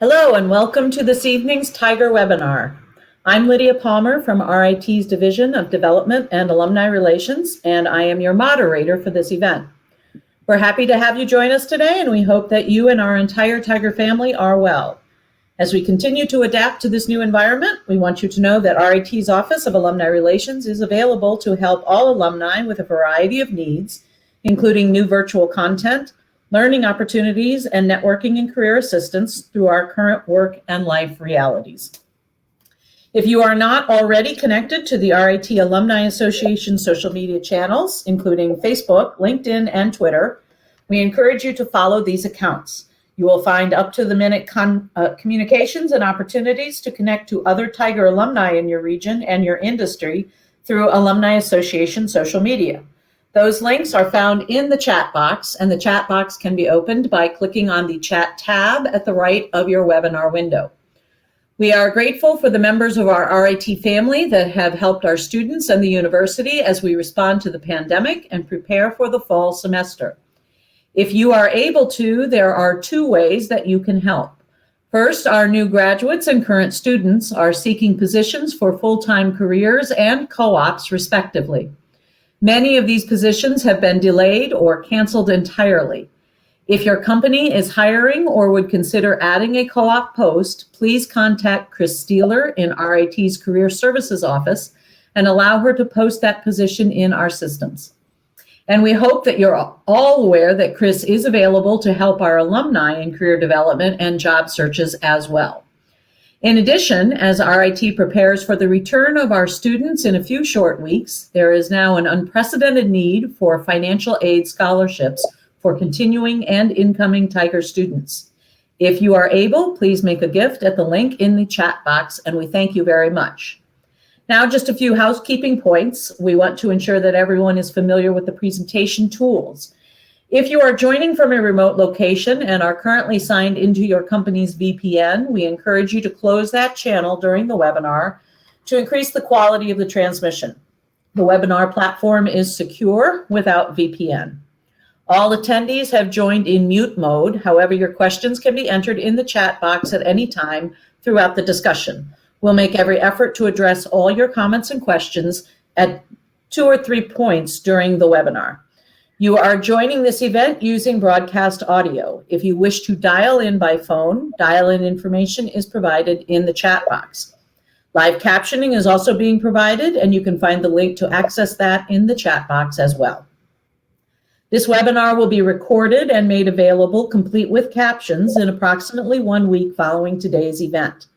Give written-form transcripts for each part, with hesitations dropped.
Hello and welcome to this evening's Tiger webinar. I'm Lydia Palmer from RIT's Division of Development and Alumni Relations, and I am your moderator for this event. We're happy to have you join us today, and we hope that you and our entire Tiger family are well. As we continue to adapt to this new environment, we want you to know that RIT's Office of Alumni Relations is available to help all alumni with a variety of needs, including new virtual content, learning opportunities, and networking and career assistance through our current work and life realities. If you are not already connected to the RIT Alumni Association social media channels, including Facebook, LinkedIn, and Twitter, we encourage you to follow these accounts. You will find up-to-the-minute communications and opportunities to connect to other Tiger alumni in your region and your industry through Alumni Association social media. Those links are found in the chat box, and the chat box can be opened by clicking on the chat tab at the right of your webinar window. We are grateful for the members of our RIT family that have helped our students and the university as we respond to the pandemic and prepare for the fall semester. If you are able to, there are two ways that you can help. First, our new graduates and current students are seeking positions for full-time careers and co-ops, respectively. Many of these positions have been delayed or canceled entirely. If your company is hiring or would consider adding a co-op post, please contact Chris Steeler in RIT's Career Services Office and allow her to post that position in our systems. And we hope that you're all aware that Chris is available to help our alumni in career development and job searches as well. In addition, as RIT prepares for the return of our students in a few short weeks, there is now an unprecedented need for financial aid scholarships for continuing and incoming Tiger students. If you are able, please make a gift at the link in the chat box, and we thank you very much. Now, just a few housekeeping points. We want to ensure that everyone is familiar with the presentation tools. If you are joining from a remote location and are currently signed into your company's VPN, we encourage you to close that channel during the webinar to increase the quality of the transmission. The webinar platform is secure without VPN. All attendees have joined in mute mode. However, your questions can be entered in the chat box at any time throughout the discussion. We'll make every effort to address all your comments and questions at 2 or 3 points during the webinar. You are joining this event using broadcast audio. If you wish to dial in by phone, dial-in information is provided in the chat box. Live captioning is also being provided, and you can find the link to access that in the chat box as well. This webinar will be recorded and made available complete with captions in approximately 1 week following today's event.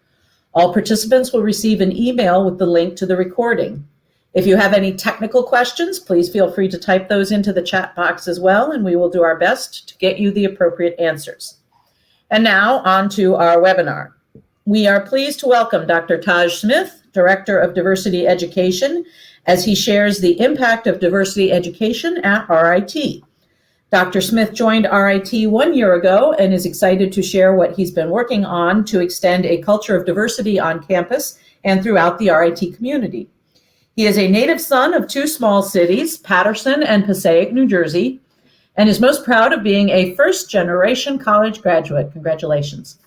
All participants will receive an email with the link to the recording. If you have any technical questions, please feel free to type those into the chat box as well, and we will do our best to get you the appropriate answers. And now on to our webinar. We are pleased to welcome Dr. Taj Smith, Director of Diversity Education, as he shares the impact of diversity education at RIT. Dr. Smith joined RIT 1 year ago and is excited to share what he's been working on to extend a culture of diversity on campus and throughout the RIT community. He is a native son of 2 small cities, Paterson and Passaic, New Jersey, and is most proud of being a first-generation college graduate. Congratulations.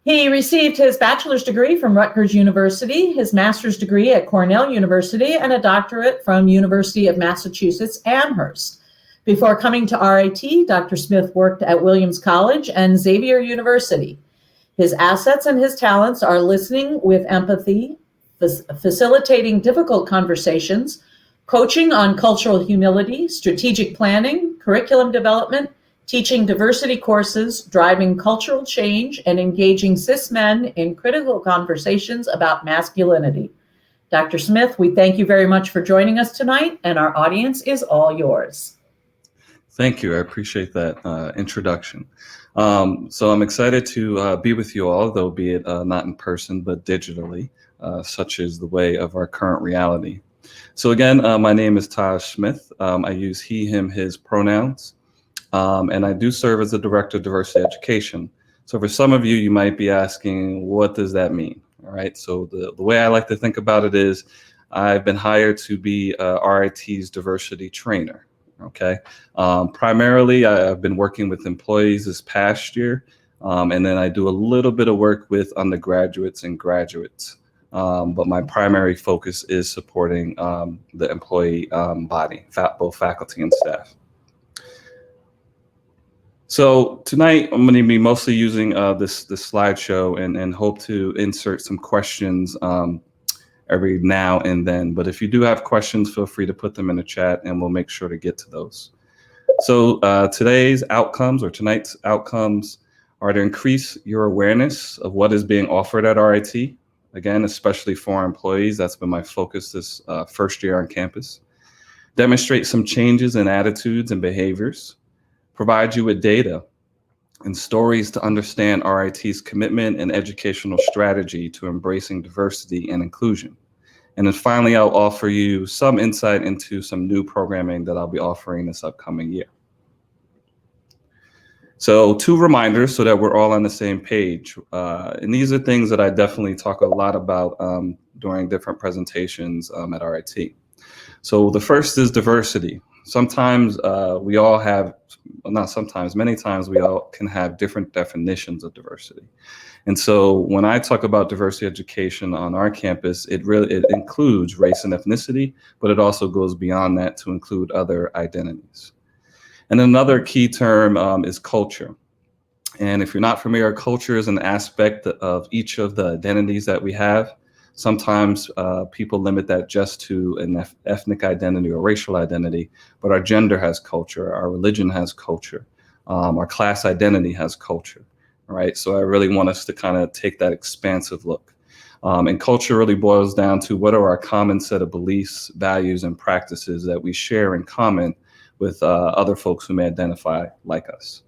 He received his bachelor's degree from Rutgers University, his master's degree at Cornell University, and a doctorate from University of Massachusetts Amherst. Before coming to RIT, Dr. Smith worked at Williams College and Xavier University. His assets and his talents are listening with empathy, facilitating difficult conversations, coaching on cultural humility, strategic planning, curriculum development, teaching diversity courses, driving cultural change, and engaging cis men in critical conversations about masculinity. Dr. Smith, we thank you very much for joining us tonight, and our audience is all yours. Thank you. I appreciate that introduction. So I'm excited to be with you all, though be it not in person, but digitally. Such is the way of our current reality. So again, my name is Taj Smith. I use he, him, his pronouns, and I do serve as the Director of Diversity Education. So for some of you, you might be asking, what does that mean? All right, so the way I like to think about it is I've been hired to be RIT's diversity trainer. Okay, primarily I've been working with employees this past year And then I do a little bit of work with undergraduates and graduates. But my primary focus is supporting the employee body, both faculty and staff. So tonight I'm going to be mostly using this slideshow and hope to insert some questions every now and then. But if you do have questions, feel free to put them in the chat and we'll make sure to get to those. So tonight's outcomes are to increase your awareness of what is being offered at RIT. Again, especially for our employees, that's been my focus this first year on campus. Demonstrate some changes in attitudes and behaviors. Provide you with data and stories to understand RIT's commitment and educational strategy to embracing diversity and inclusion. And then finally, I'll offer you some insight into some new programming that I'll be offering this upcoming year. So 2 reminders so that we're all on the same page. And these are things that I definitely talk a lot about during different presentations at RIT. So the first is diversity. Sometimes we all have, well, not sometimes, many times we all can have different definitions of diversity. And so when I talk about diversity education on our campus, it includes race and ethnicity, but it also goes beyond that to include other identities. And another key term is culture. And if you're not familiar, culture is an aspect of each of the identities that we have. Sometimes people limit that just to an ethnic identity or racial identity, but our gender has culture, our religion has culture, our class identity has culture, right? So I really want us to kind of take that expansive look. And culture really boils down to what are our common set of beliefs, values, and practices that we share in common with other folks who may identify like us.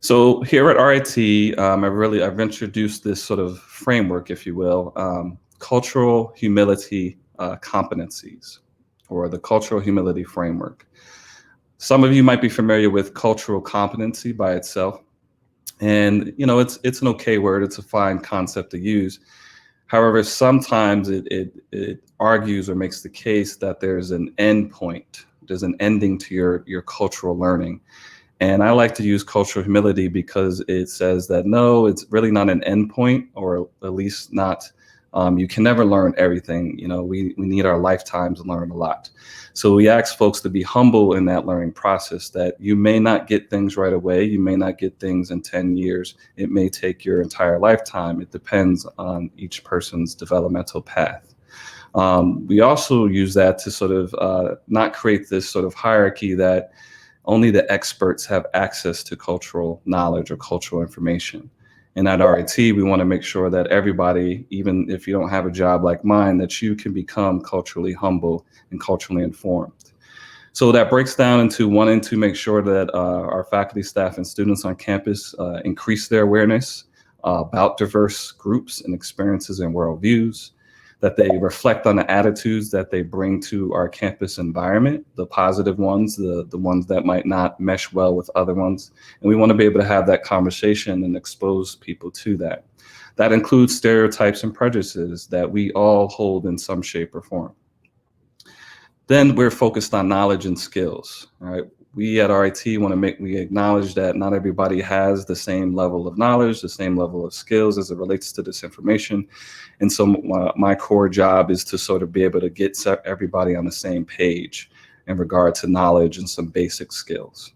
So here at RIT, I've introduced this sort of framework, if you will, cultural humility competencies, or the cultural humility framework. Some of you might be familiar with cultural competency by itself. And, you know, it's an okay word. It's a fine concept to use. However, sometimes it argues or makes the case that there's an end point. There's an ending to your cultural learning. And I like to use cultural humility because it says that, no, it's really not an endpoint, or at least not, you can never learn everything. You know, we need our lifetimes to learn a lot. So we ask folks to be humble in that learning process, that you may not get things right away. You may not get things in 10 years. It may take your entire lifetime. It depends on each person's developmental path. We also use that to sort of not create this sort of hierarchy that only the experts have access to cultural knowledge or cultural information. And at RIT, we want to make sure that everybody, even if you don't have a job like mine, that you can become culturally humble and culturally informed. So that breaks down into wanting to make sure that our faculty, staff, and students on campus increase their awareness about diverse groups and experiences and worldviews, that they reflect on the attitudes that they bring to our campus environment, the positive ones, the ones that might not mesh well with other ones. And we want to be able to have that conversation and expose people to that. That includes stereotypes and prejudices that we all hold in some shape or form. Then we're focused on knowledge and skills, all right? We at RIT we acknowledge that not everybody has the same level of knowledge, the same level of skills as it relates to this information. And so my core job is to sort of be able to get everybody on the same page in regard to knowledge and some basic skills.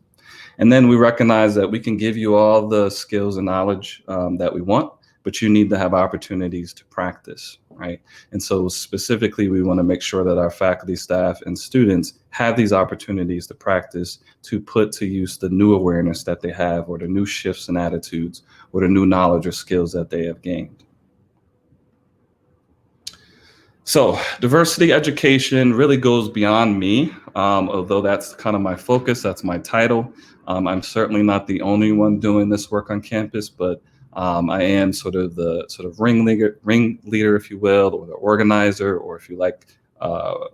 And then we recognize that we can give you all the skills and knowledge that we want, but you need to have opportunities to practice, right? And so specifically, we want to make sure that our faculty, staff, and students have these opportunities to practice, to put to use the new awareness that they have, or the new shifts in attitudes, or the new knowledge or skills that they have gained. So diversity education really goes beyond me, although that's kind of my focus, that's my title. I'm certainly not the only one doing this work on campus, but I am sort of the ringleader, if you will, or the organizer, or if you like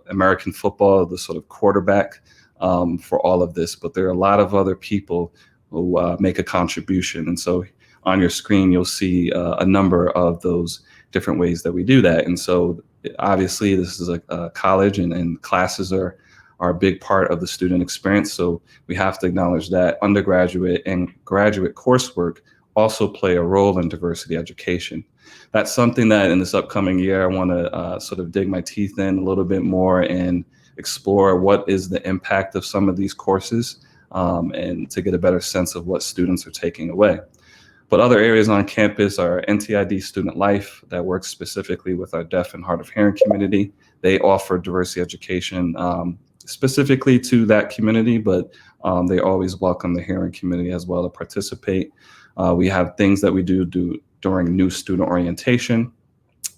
American football, the sort of quarterback for all of this. But there are a lot of other people who make a contribution. And so on your screen, you'll see a number of those different ways that we do that. And so obviously this is a college, and classes are are a big part of the student experience. So we have to acknowledge that undergraduate and graduate coursework also play a role in diversity education. That's something that in this upcoming year, I want to sort of dig my teeth in a little bit more and explore what is the impact of some of these courses, and to get a better sense of what students are taking away. But other areas on campus are NTID Student Life that works specifically with our deaf and hard of hearing community. They offer diversity education specifically to that community, but they always welcome the hearing community as well to participate. We have things that we do during new student orientation.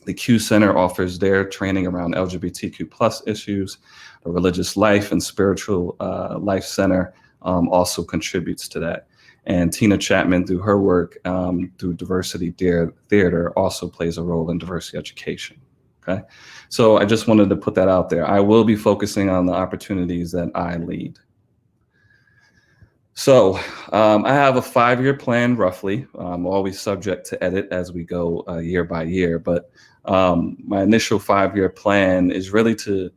The Q Center offers their training around LGBTQ+ issues. The Religious Life and Spiritual Life Center also contributes to that. And Tina Chapman, through her work through Diversity Theater, also plays a role in diversity education. Okay, so I just wanted to put that out there. I will be focusing on the opportunities that I lead. So I have a 5-year plan, roughly. I'm always subject to edit as we go year by year, but my initial 5-year plan is really to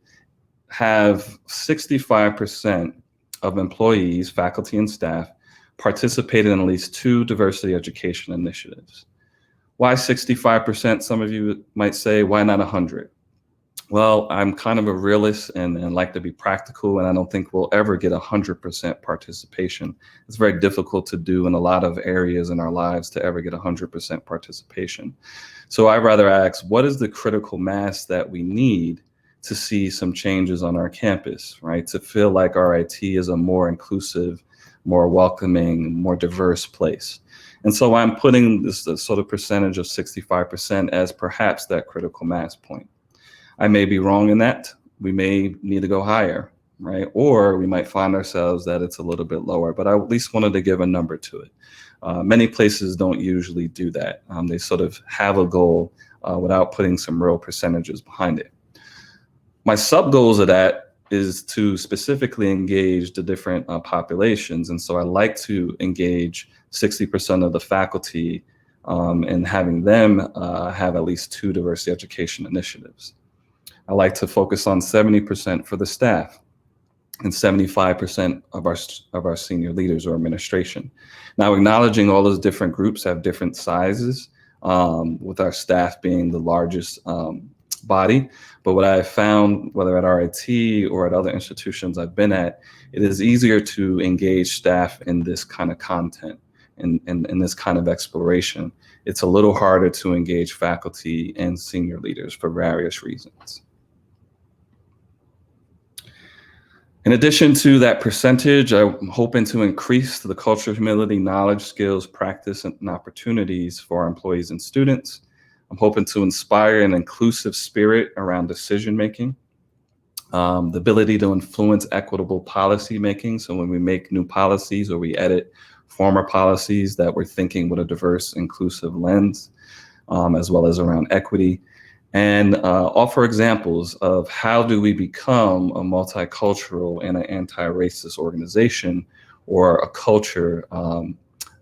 have 65% of employees, faculty, and staff participate in at least 2 diversity education initiatives. Why 65%? Some of you might say, why not 100? Well, I'm kind of a realist and like to be practical, and I don't think we'll ever get 100% participation. It's very difficult to do in a lot of areas in our lives to ever get 100% participation. So I'd rather ask, what is the critical mass that we need to see some changes on our campus, right? To feel like RIT is a more inclusive, more welcoming, more diverse place. And so I'm putting this sort of percentage of 65% as perhaps that critical mass point. I may be wrong in that. We may need to go higher, right? Or we might find ourselves that it's a little bit lower, but I at least wanted to give a number to it. Many places don't usually do that. They sort of have a goal without putting some real percentages behind it. My sub goals of that is to specifically engage the different populations. And so I like to engage 60% of the faculty and having them have at least 2 diversity education initiatives. I like to focus on 70% for the staff and 75% of our senior leaders or administration. Now, acknowledging all those different groups have different sizes, with our staff being the largest body. But what I have found, whether at RIT or at other institutions I've been at, it is easier to engage staff in this kind of content, in this kind of exploration. It's a little harder to engage faculty and senior leaders for various reasons. In addition to that percentage, I'm hoping to increase the culture of humility, knowledge, skills, practice, and opportunities for our employees and students. I'm hoping to inspire an inclusive spirit around decision-making, the ability to influence equitable policy making. So when we make new policies or we edit former policies, that we're thinking with a diverse, inclusive lens, as well as around equity. And offer examples of how do we become a multicultural and an anti-racist organization, or a culture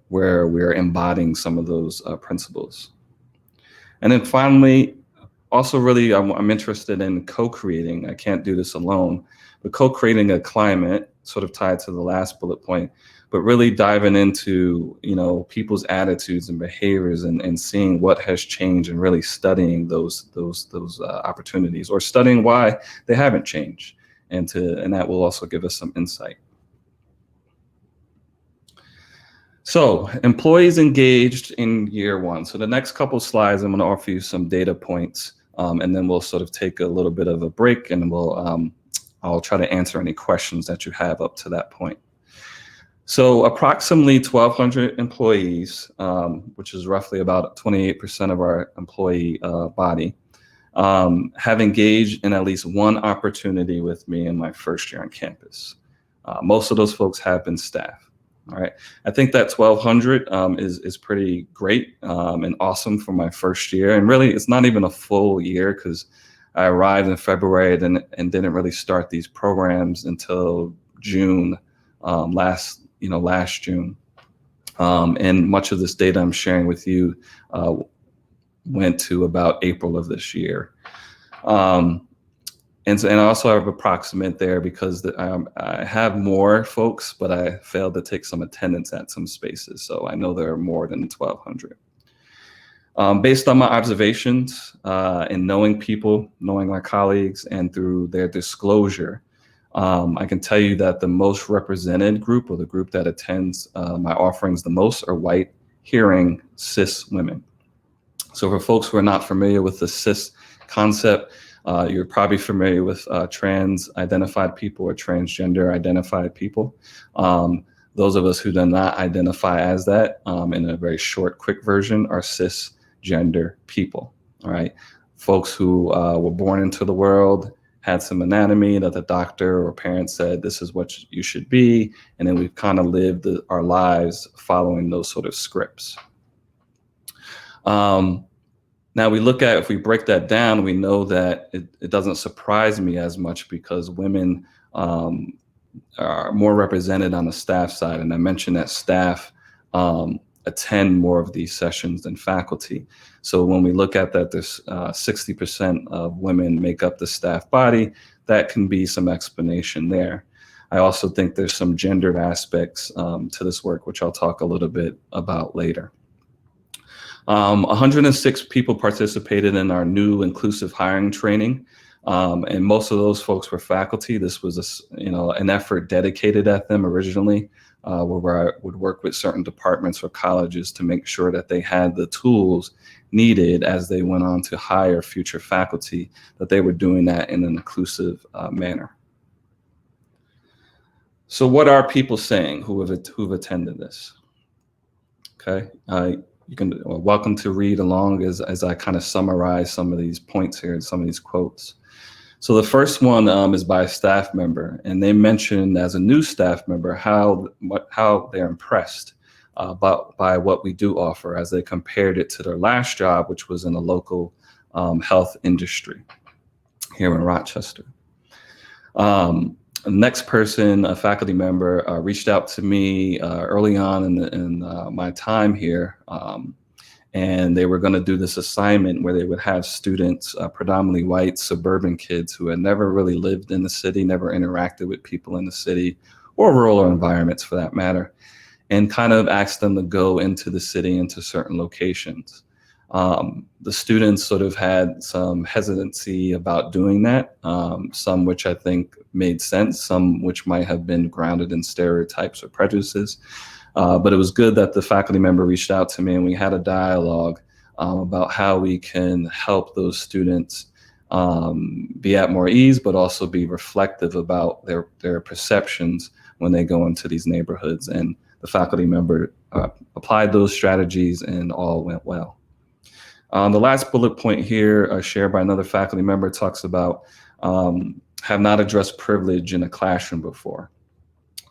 where we're embodying some of those principles. And then finally, also really I'm interested in co-creating. I can't do this alone, but co-creating a climate, sort of tied to the last bullet point, but really diving into, you know, people's attitudes and behaviors and seeing what has changed and really studying those opportunities, or studying why they haven't changed. And that will also give us some insight. So employees engaged in year 1. So the next couple slides, I'm going to offer you some data points, and then we'll sort of take a little bit of a break, and I'll try to answer any questions that you have up to that point. So approximately 1,200 employees, which is roughly about 28% of our employee body, have engaged in at least one opportunity with me in my first year on campus. Most of those folks have been staff. All right, I think that 1,200 is pretty great and awesome for my first year. And really, it's not even a full year, because I arrived in February and didn't really start these programs until June, last June. And much of this data I'm sharing with you went to about April of this year. And so, and I also have approximate there because I have more folks, but I failed to take some attendance at some spaces. So I know there are more than 1,200. Based on my observations and knowing people, knowing my colleagues, and through their disclosure, I can tell you that the most represented group, or the group that attends my offerings the most, are white, hearing, cis women. So for folks who are not familiar with the cis concept, you're probably familiar with trans identified people or transgender identified people. Those of us who do not identify as that, in a very short, quick version, are cisgender people. All right, folks who were born into the world, had some anatomy that the doctor or parents said this is what you should be, and then we've kind of lived our lives following those sort of scripts. Now we look at, if we break that down, we know that it doesn't surprise me as much because women are more represented on the staff side. And I mentioned that staff attend more of these sessions than faculty. So when we look at that, there's 60% of women make up the staff body, that can be some explanation there. I also think there's some gendered aspects to this work, which I'll talk a little bit about later. 106 people participated in our new inclusive hiring training, and most of those folks were faculty. This was an effort dedicated at them originally, where I would work with certain departments or colleges to make sure that they had the tools needed as they went on to hire future faculty, that they were doing that in an inclusive manner. So what are people saying who've attended this? Okay. You can welcome to read along as I kind of summarize some of these points here and some of these quotes. So the first one is by a staff member, and they mentioned as a new staff member how they're impressed by what we do offer as they compared it to their last job, which was in the local health industry here in Rochester. The next person, a faculty member, reached out to me early on in my time here, and they were going to do this assignment where they would have students, predominantly white suburban kids who had never really lived in the city, never interacted with people in the city or rural environments for that matter, and kind of asked them to go into the city, into certain locations. The students sort of had some hesitancy about doing that, some which I think made sense, some which might have been grounded in stereotypes or prejudices. But it was good that the faculty member reached out to me and we had a dialogue about how we can help those students be at more ease, but also be reflective about their perceptions when they go into these neighborhoods. And the faculty member applied those strategies and all went well. The last bullet point here, shared by another faculty member, talks about have not addressed privilege in a classroom before.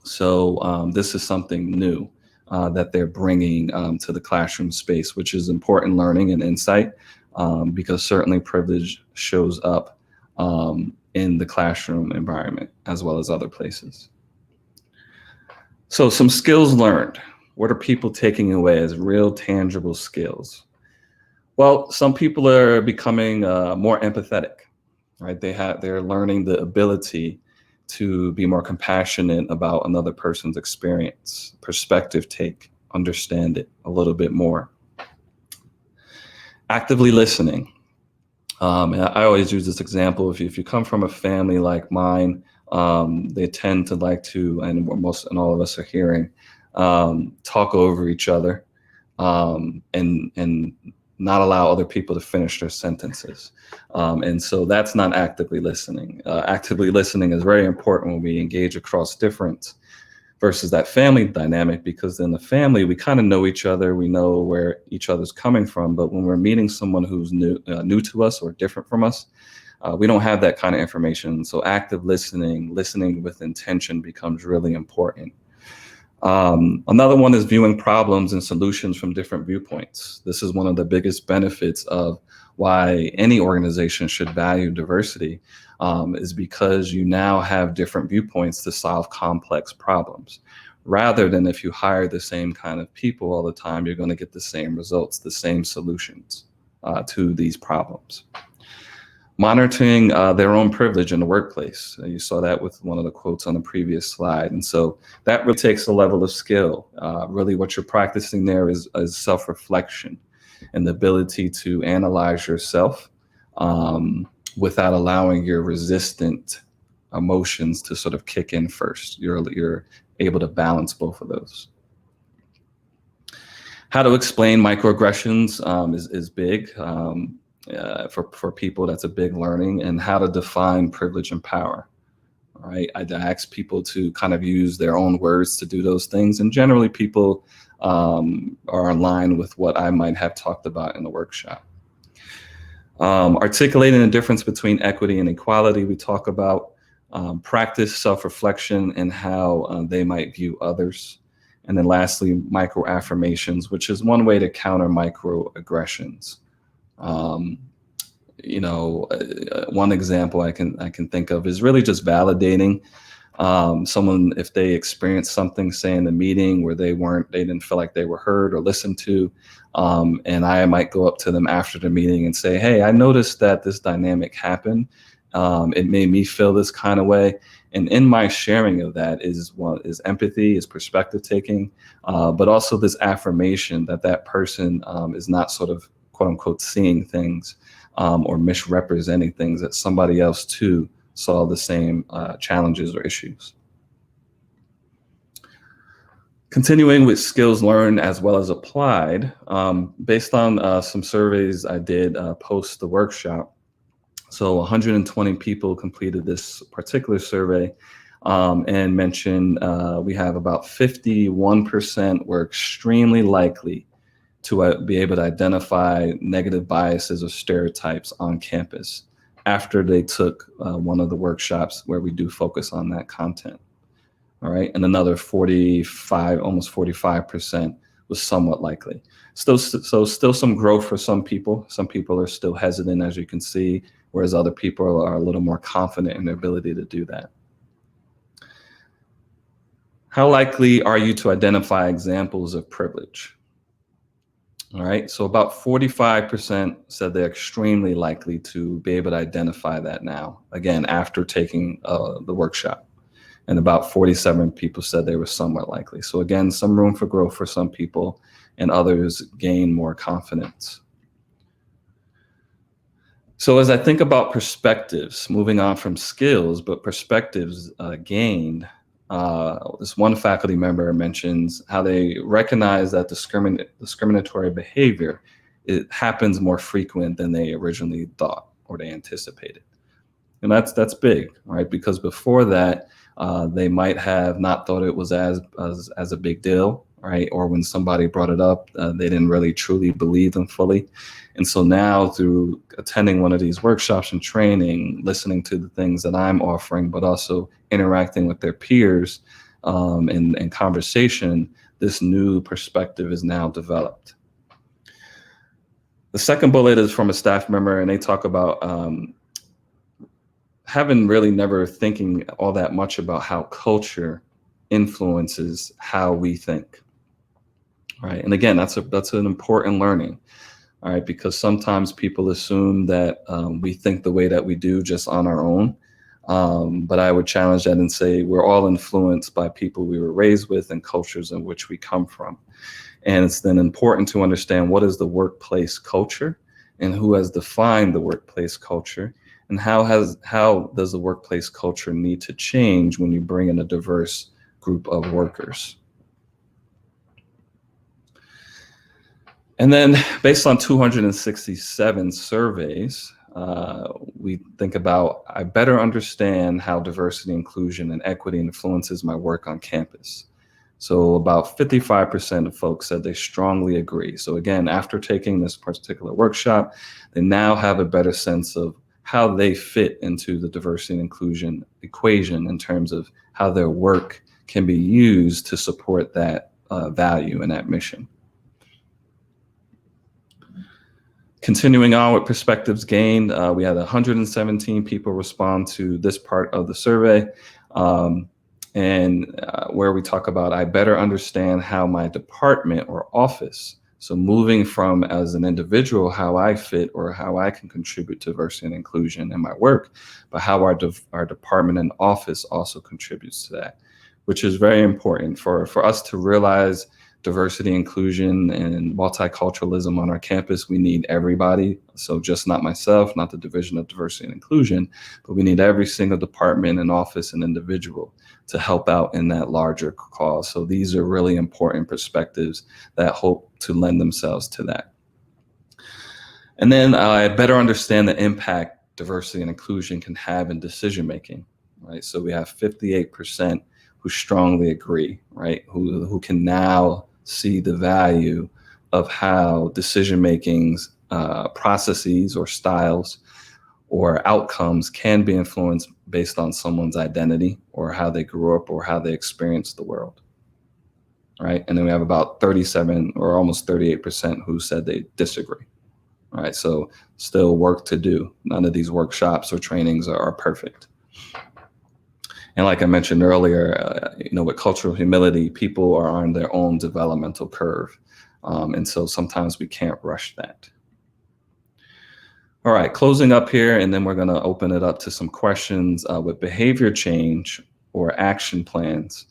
So this is something new that they're bringing to the classroom space, which is important learning and insight, because certainly privilege shows up in the classroom environment as well as other places. So some skills learned. What are people taking away as real tangible skills? Well, some people are becoming more empathetic, right? They're learning the ability to be more compassionate about another person's experience, perspective take, understand it a little bit more. Actively listening. And I always use this example. If you come from a family like mine, they tend to like to, and all of us are hearing, talk over each other and not allow other people to finish their sentences. And so that's not actively listening. Actively listening is very important when we engage across difference versus that family dynamic, because in the family, we kind of know each other, we know where each other's coming from. But when we're meeting someone who's new to us or different from us, we don't have that kind of information. So active listening with intention becomes really important. Another one is viewing problems and solutions from different viewpoints. This is one of the biggest benefits of why any organization should value diversity, is because you now have different viewpoints to solve complex problems. Rather than if you hire the same kind of people all the time, you're going to get the same results, the same solutions to these problems. Monitoring their own privilege in the workplace. You saw that with one of the quotes on the previous slide. And so that really takes a level of skill. Really what you're practicing there is self-reflection and the ability to analyze yourself without allowing your resistant emotions to sort of kick in first. You're able to balance both of those. How to explain microaggressions is big. For people, that's a big learning, and how to define privilege and power. All right, I ask people to kind of use their own words to do those things, and generally people are in line with what I might have talked about in the workshop. Articulating the difference between equity and equality, we talk about practice self-reflection and how they might view others. And then lastly, micro-affirmations, which is one way to counter microaggressions. One example I can think of is really just validating someone if they experienced something, say in the meeting where they didn't feel like they were heard or listened to, and I might go up to them after the meeting and say, hey, I noticed that this dynamic happened. It made me feel this kind of way. And in my sharing of that is empathy, is perspective taking, but also this affirmation that person is not sort of quote unquote seeing things or misrepresenting things, that somebody else too saw the same challenges or issues. Continuing with skills learned as well as applied, based on some surveys I did post the workshop. So 120 people completed this particular survey and mentioned we have about 51% were extremely likely to be able to identify negative biases or stereotypes on campus after they took one of the workshops where we do focus on that content. All right, and another 45, almost 45% was somewhat likely. So still some growth for some people. Some people are still hesitant, as you can see, whereas other people are a little more confident in their ability to do that. How likely are you to identify examples of privilege? All right, so about 45% said they're extremely likely to be able to identify that now, again, after taking the workshop. And about 47 people said they were somewhat likely. So again, some room for growth for some people, and others gain more confidence. So as I think about perspectives, moving on from skills, but perspectives gained, this one faculty member mentions how they recognize that discriminatory behavior, it happens more frequent than they originally thought or they anticipated. And that's big, right? Because before that, they might have not thought it was as a big deal, right? Or when somebody brought it up, they didn't really truly believe them fully. And so now through attending one of these workshops and training, listening to the things that I'm offering, but also interacting with their peers and conversation, this new perspective is now developed. The second bullet is from a staff member, and they talk about having really never thinking all that much about how culture influences how we think, right? And again, that's an important learning, all right, because sometimes people assume that we think the way that we do just on our own, but I would challenge that and say we're all influenced by people we were raised with and cultures in which we come from. And it's then important to understand what is the workplace culture and who has defined the workplace culture, and how does the workplace culture need to change when you bring in a diverse group of workers. And then based on 267 surveys, we think about, I better understand how diversity, inclusion, and equity influences my work on campus. So about 55% of folks said they strongly agree. So again, after taking this particular workshop, they now have a better sense of how they fit into the diversity and inclusion equation in terms of how their work can be used to support that value and that mission. Continuing on with perspectives gained, we had 117 people respond to this part of the survey, where we talk about, I better understand how my department or office So moving from as an individual, how I fit or how I can contribute to diversity and inclusion in my work, but how our department and office also contributes to that, which is very important for us to realize diversity, inclusion, and multiculturalism on our campus. We need everybody. So just not myself, not the Division of Diversity and Inclusion, but we need every single department and office and individual to help out in that larger cause. So these are really important perspectives that hope to lend themselves to that. And then I better understand the impact diversity and inclusion can have in decision making, right? So we have 58% who strongly agree, right? Who can now see the value of how decision making's processes or styles or outcomes can be influenced based on someone's identity or how they grew up or how they experienced the world, right? And then we have about 37 or almost 38% who said they disagree, right? So still work to do. None of these workshops or trainings are perfect. And like I mentioned earlier, with cultural humility, people are on their own developmental curve. And so sometimes we can't rush that. All right, closing up here, and then we're going to open it up to some questions with behavior change or action plans.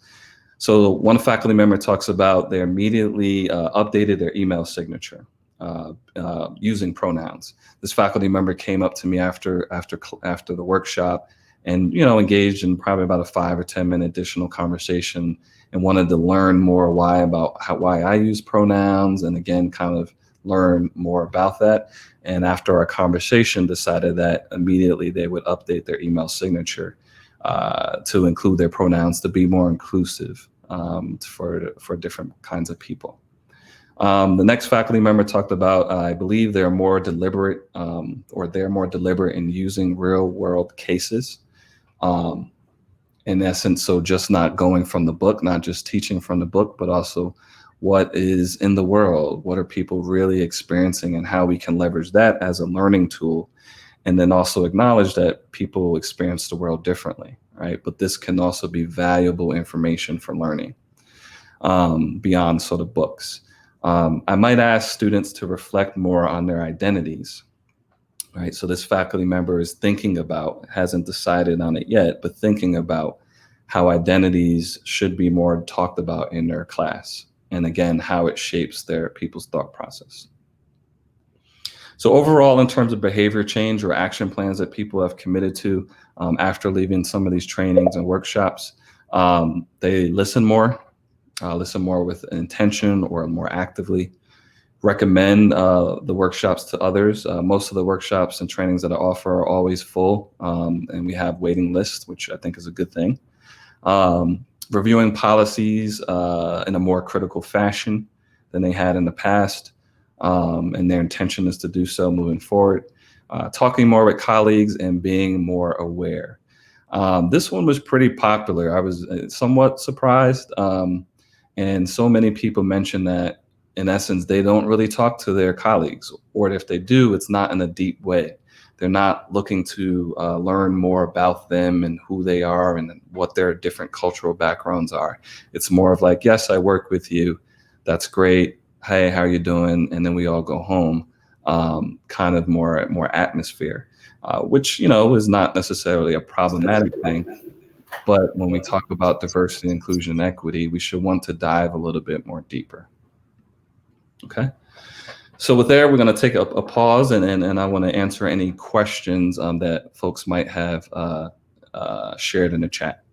So one faculty member talks about they immediately updated their email signature using pronouns. This faculty member came up to me after the workshop and engaged in probably about a 5 or 10 minute additional conversation and wanted to learn more why I use pronouns, and again kind of learn more about that. And after our conversation, decided that immediately they would update their email signature to include their pronouns to be more inclusive for different kinds of people. The next faculty member talked about, I believe they're more deliberate in using real world cases. In essence, so just not going from the book, not just teaching from the book, but also what is in the world, what are people really experiencing, and how we can leverage that as a learning tool. And then also acknowledge that people experience the world differently, right? But this can also be valuable information for learning beyond sort of books. I might ask students to reflect more on their identities, right? So this faculty member is thinking about, hasn't decided on it yet, but thinking about how identities should be more talked about in their class. And again, how it shapes their people's thought process. So overall, in terms of behavior change or action plans that people have committed to after leaving some of these trainings and workshops, they listen more with intention or more actively, recommend the workshops to others. Most of the workshops and trainings that I offer are always full, and we have waiting lists, which I think is a good thing. Reviewing policies in a more critical fashion than they had in the past, and their intention is to do so moving forward. Talking more with colleagues and being more aware. This one was pretty popular. I was somewhat surprised, and so many people mentioned that in essence, they don't really talk to their colleagues, or if they do, it's not in a deep way. They're not looking to learn more about them and who they are and what their different cultural backgrounds are. It's more of like, yes, I work with you. That's great. Hey, how are you doing? And then we all go home. Kind of more atmosphere, which, is not necessarily a problematic thing. But when we talk about diversity, inclusion, and equity, we should want to dive a little bit more deeper. Okay. So with there, we're going to take a pause, and I want to answer any questions that folks might have shared in the chat.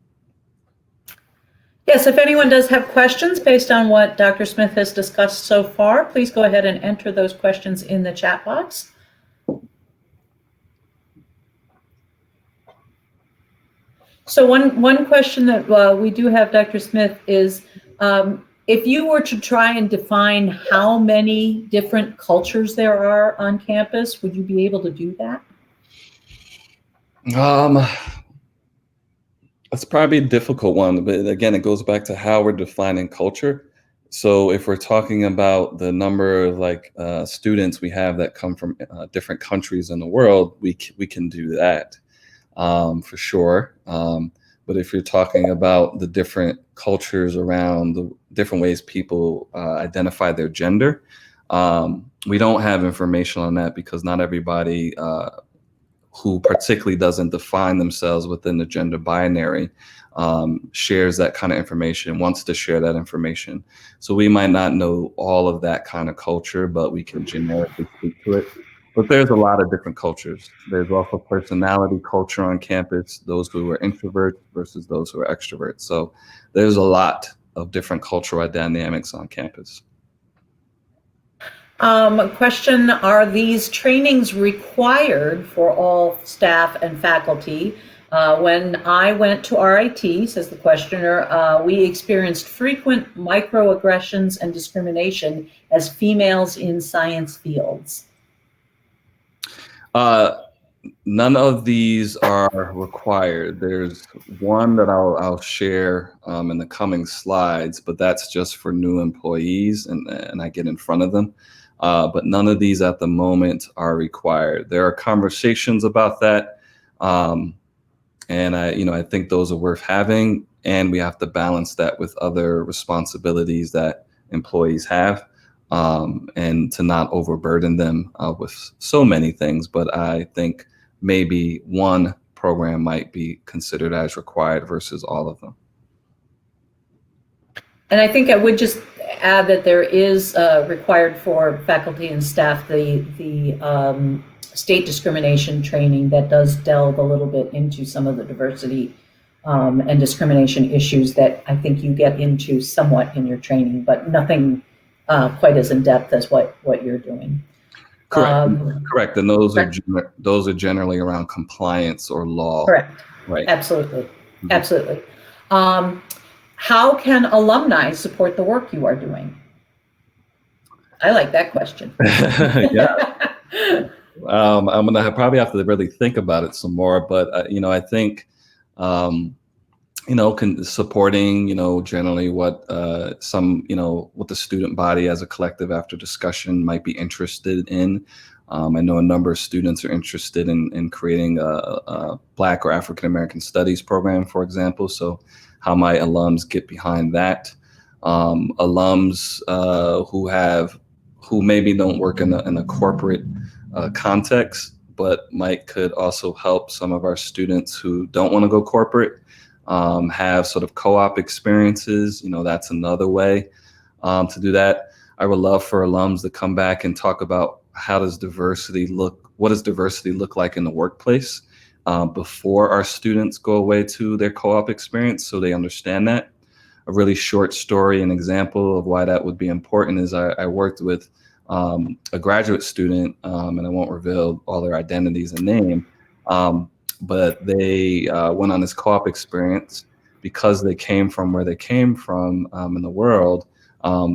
Yes, if anyone does have questions based on what Dr. Smith has discussed so far, please go ahead and enter those questions in the chat box. So one question that we do have, Dr. Smith, is if you were to try and define how many different cultures there are on campus, would you be able to do that? That's probably a difficult one, but again, it goes back to how we're defining culture. So if we're talking about the number of students we have that come from different countries in the world, we can do that for sure. But if you're talking about the different cultures around the different ways people identify their gender, We don't have information on that because not everybody who particularly doesn't define themselves within the gender binary shares that kind of information, wants to share that information. So we might not know all of that kind of culture, but we can generically speak to it. But there's a lot of different cultures. There's also personality culture on campus, those who are introverts versus those who are extroverts. So there's a lot of different cultural dynamics on campus. Question, are these trainings required for all staff and faculty? When I went to RIT, says the questioner, we experienced frequent microaggressions and discrimination as females in science fields. None of these are required. There's one that I'll share in the coming slides, but that's just for new employees, and I get in front of them. But none of these at the moment are required. There are conversations about that, and I think those are worth having, and we have to balance that with other responsibilities that employees have. And to not overburden them with so many things. But I think maybe one program might be considered as required versus all of them. And I think I would just add that there is required for faculty and staff the state discrimination training that does delve a little bit into some of the diversity and discrimination issues that I think you get into somewhat in your training, but nothing quite as in depth as what you're doing. Correct. And those are generally around compliance or law. Correct. Right. Absolutely. Mm-hmm. Absolutely. How can alumni support the work you are doing? I like that question. Yeah. I'm gonna probably have to really think about it some more, but I think supporting, generally what what the student body as a collective after discussion might be interested in. I know a number of students are interested in creating a Black or African American Studies program, for example. So how might alums get behind that? Alums who maybe don't work in a corporate context, but could also help some of our students who don't want to go corporate. Have sort of co-op experiences. That's another way to do that. I would love for alums to come back and talk about what does diversity look like in the workplace before our students go away to their co-op experience, so they understand that. A really short story, an example of why that would be important is I worked with a graduate student, and I won't reveal all their identities and name, but they went on this co-op experience because they came from where they came from in the world.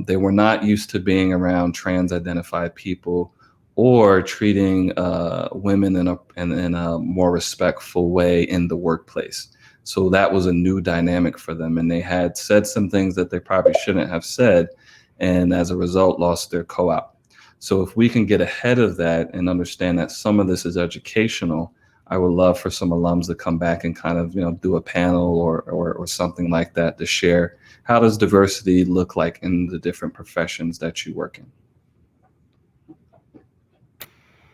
They were not used to being around trans-identified people or treating women in a more respectful way in the workplace. So that was a new dynamic for them, and they had said some things that they probably shouldn't have said, and as a result lost their co-op. So if we can get ahead of that and understand that some of this is educational, I would love for some alums to come back and kind of, do a panel or something like that to share how does diversity look like in the different professions that you work in.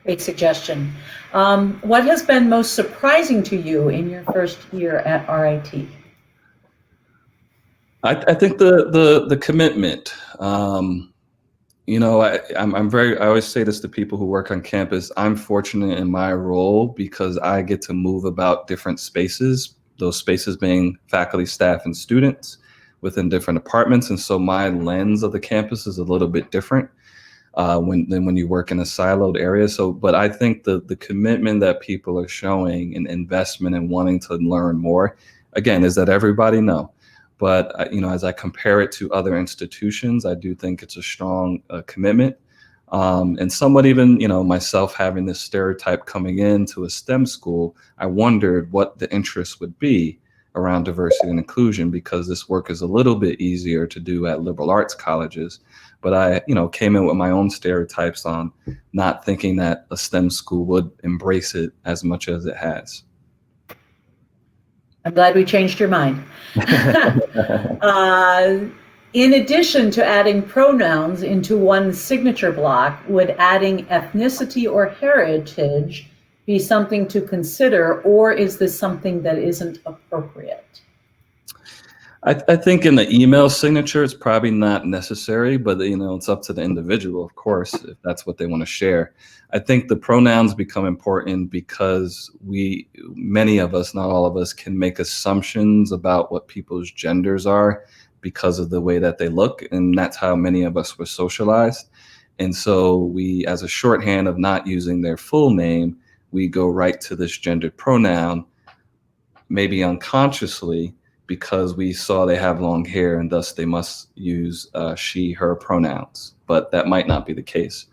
Great suggestion. What has been most surprising to you in your first year at RIT? I think the commitment. I always say this to people who work on campus. I'm fortunate in my role because I get to move about different spaces, those spaces being faculty, staff, and students within different departments. And so my lens of the campus is a little bit different than when you work in a siloed area. But I think the commitment that people are showing and investment and wanting to learn more, again, is that everybody? No. But, as I compare it to other institutions, I do think it's a strong commitment. And somewhat even, myself having this stereotype coming into a STEM school, I wondered what the interest would be around diversity and inclusion, because this work is a little bit easier to do at liberal arts colleges. But I, came in with my own stereotypes on not thinking that a STEM school would embrace it as much as it has. I'm glad we changed your mind. In addition to adding pronouns into one signature block, would adding ethnicity or heritage be something to consider, or is this something that isn't appropriate? I think in the email signature, it's probably not necessary, but it's up to the individual, of course, if that's what they want to share. I think the pronouns become important because many of us, not all of us, can make assumptions about what people's genders are because of the way that they look, and that's how many of us were socialized. And so we, as a shorthand of not using their full name, we go right to this gendered pronoun, maybe unconsciously, because we saw they have long hair and thus they must use she, her pronouns, but that might not be the case.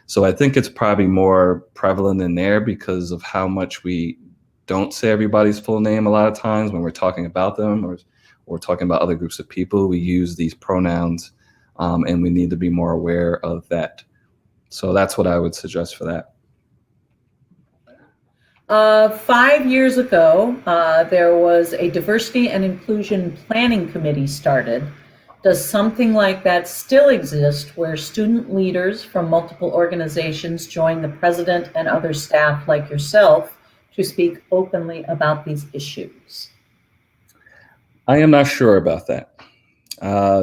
So I think it's probably more prevalent in there because of how much we don't say everybody's full name a lot of times when we're talking about them or we're talking about other groups of people. We use these pronouns and we need to be more aware of that. So that's what I would suggest for that. 5 years ago, there was a diversity and inclusion planning committee started. Does something like that still exist where student leaders from multiple organizations join the president and other staff like yourself to speak openly about these issues? I am not sure about that.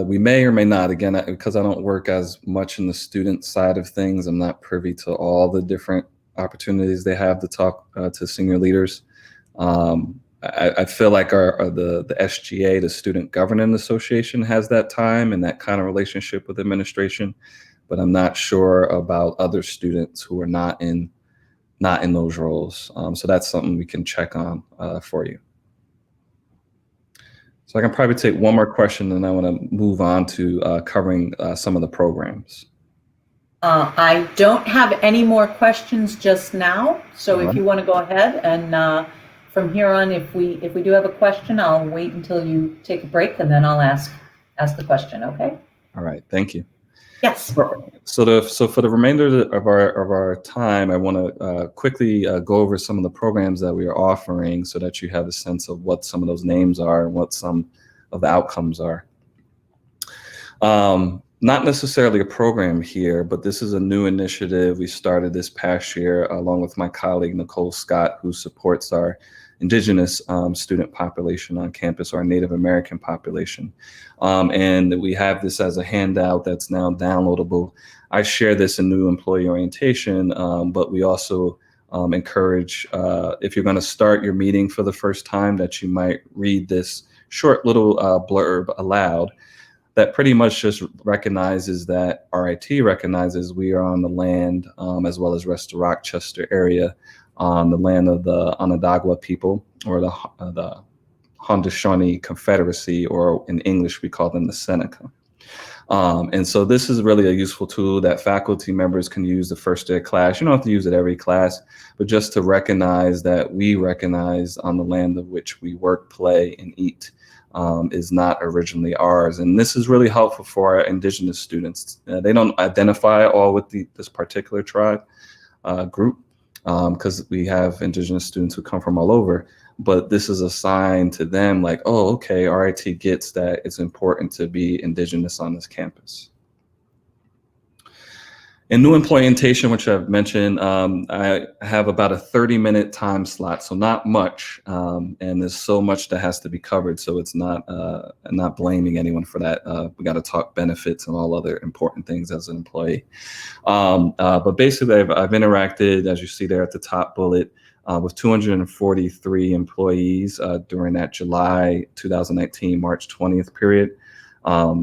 We may or may not. Again, because I don't work as much in the student side of things, I'm not privy to all the different opportunities they have to talk to senior leaders. I feel like the SGA, the Student Governance Association, has that time and that kind of relationship with administration, but I'm not sure about other students who are not in those roles. So that's something we can check on for you. So I can probably take one more question, and I want to move on to covering some of the programs. I don't have any more questions just now, so if you want to go ahead and from here on, if we do have a question, I'll wait until you take a break and then I'll ask the question. Okay. All right. Thank you. Yes. So for the remainder of our time, I want to quickly go over some of the programs that we are offering so that you have a sense of what some of those names are and what some of the outcomes are. Not necessarily a program here, but this is a new initiative we started this past year along with my colleague, Nicole Scott, who supports our Indigenous student population on campus, our Native American population. And we have this as a handout that's now downloadable. I share this in new employee orientation, but we also encourage, if you're going to start your meeting for the first time, that you might read this short little blurb aloud that pretty much just recognizes that RIT recognizes we are on the land, as well as rest of Rochester area, on the land of the Onondaga people, or the Haudenosaunee Confederacy, or in English we call them the Seneca. And so this is really a useful tool that faculty members can use the first day of class. You don't have to use it every class, but just to recognize that we recognize on the land of which we work, play, and eat is not originally ours. And this is really helpful for our Indigenous students. They don't identify all with this particular tribe group, because we have Indigenous students who come from all over, but this is a sign to them like, oh, okay, RIT gets that it's important to be Indigenous on this campus. In new employee orientation, which I've mentioned, I have about a 30-minute time slot, so not much, and there's so much that has to be covered, so it's not blaming anyone for that. We got to talk benefits and all other important things as an employee. But basically, I've interacted, as you see there at the top bullet, with 243 employees during that July 2019, March 20th period,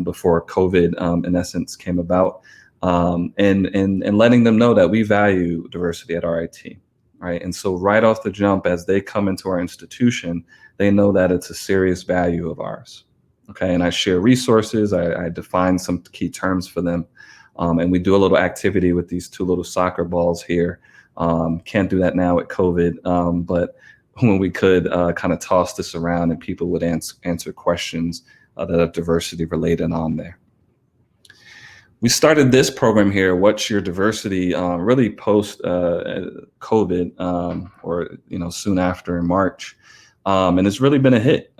before COVID, in essence, came about. And letting them know that we value diversity at RIT, right? And so right off the jump, as they come into our institution, they know that it's a serious value of ours, okay? And I share resources, I define some key terms for them, and we do a little activity with these two little soccer balls here. Can't do that now with COVID, but when we could kind of toss this around and people would answer questions that are diversity related on there. We started this program here, What's Your Diversity, really post COVID, or soon after in March. And it's really been a hit.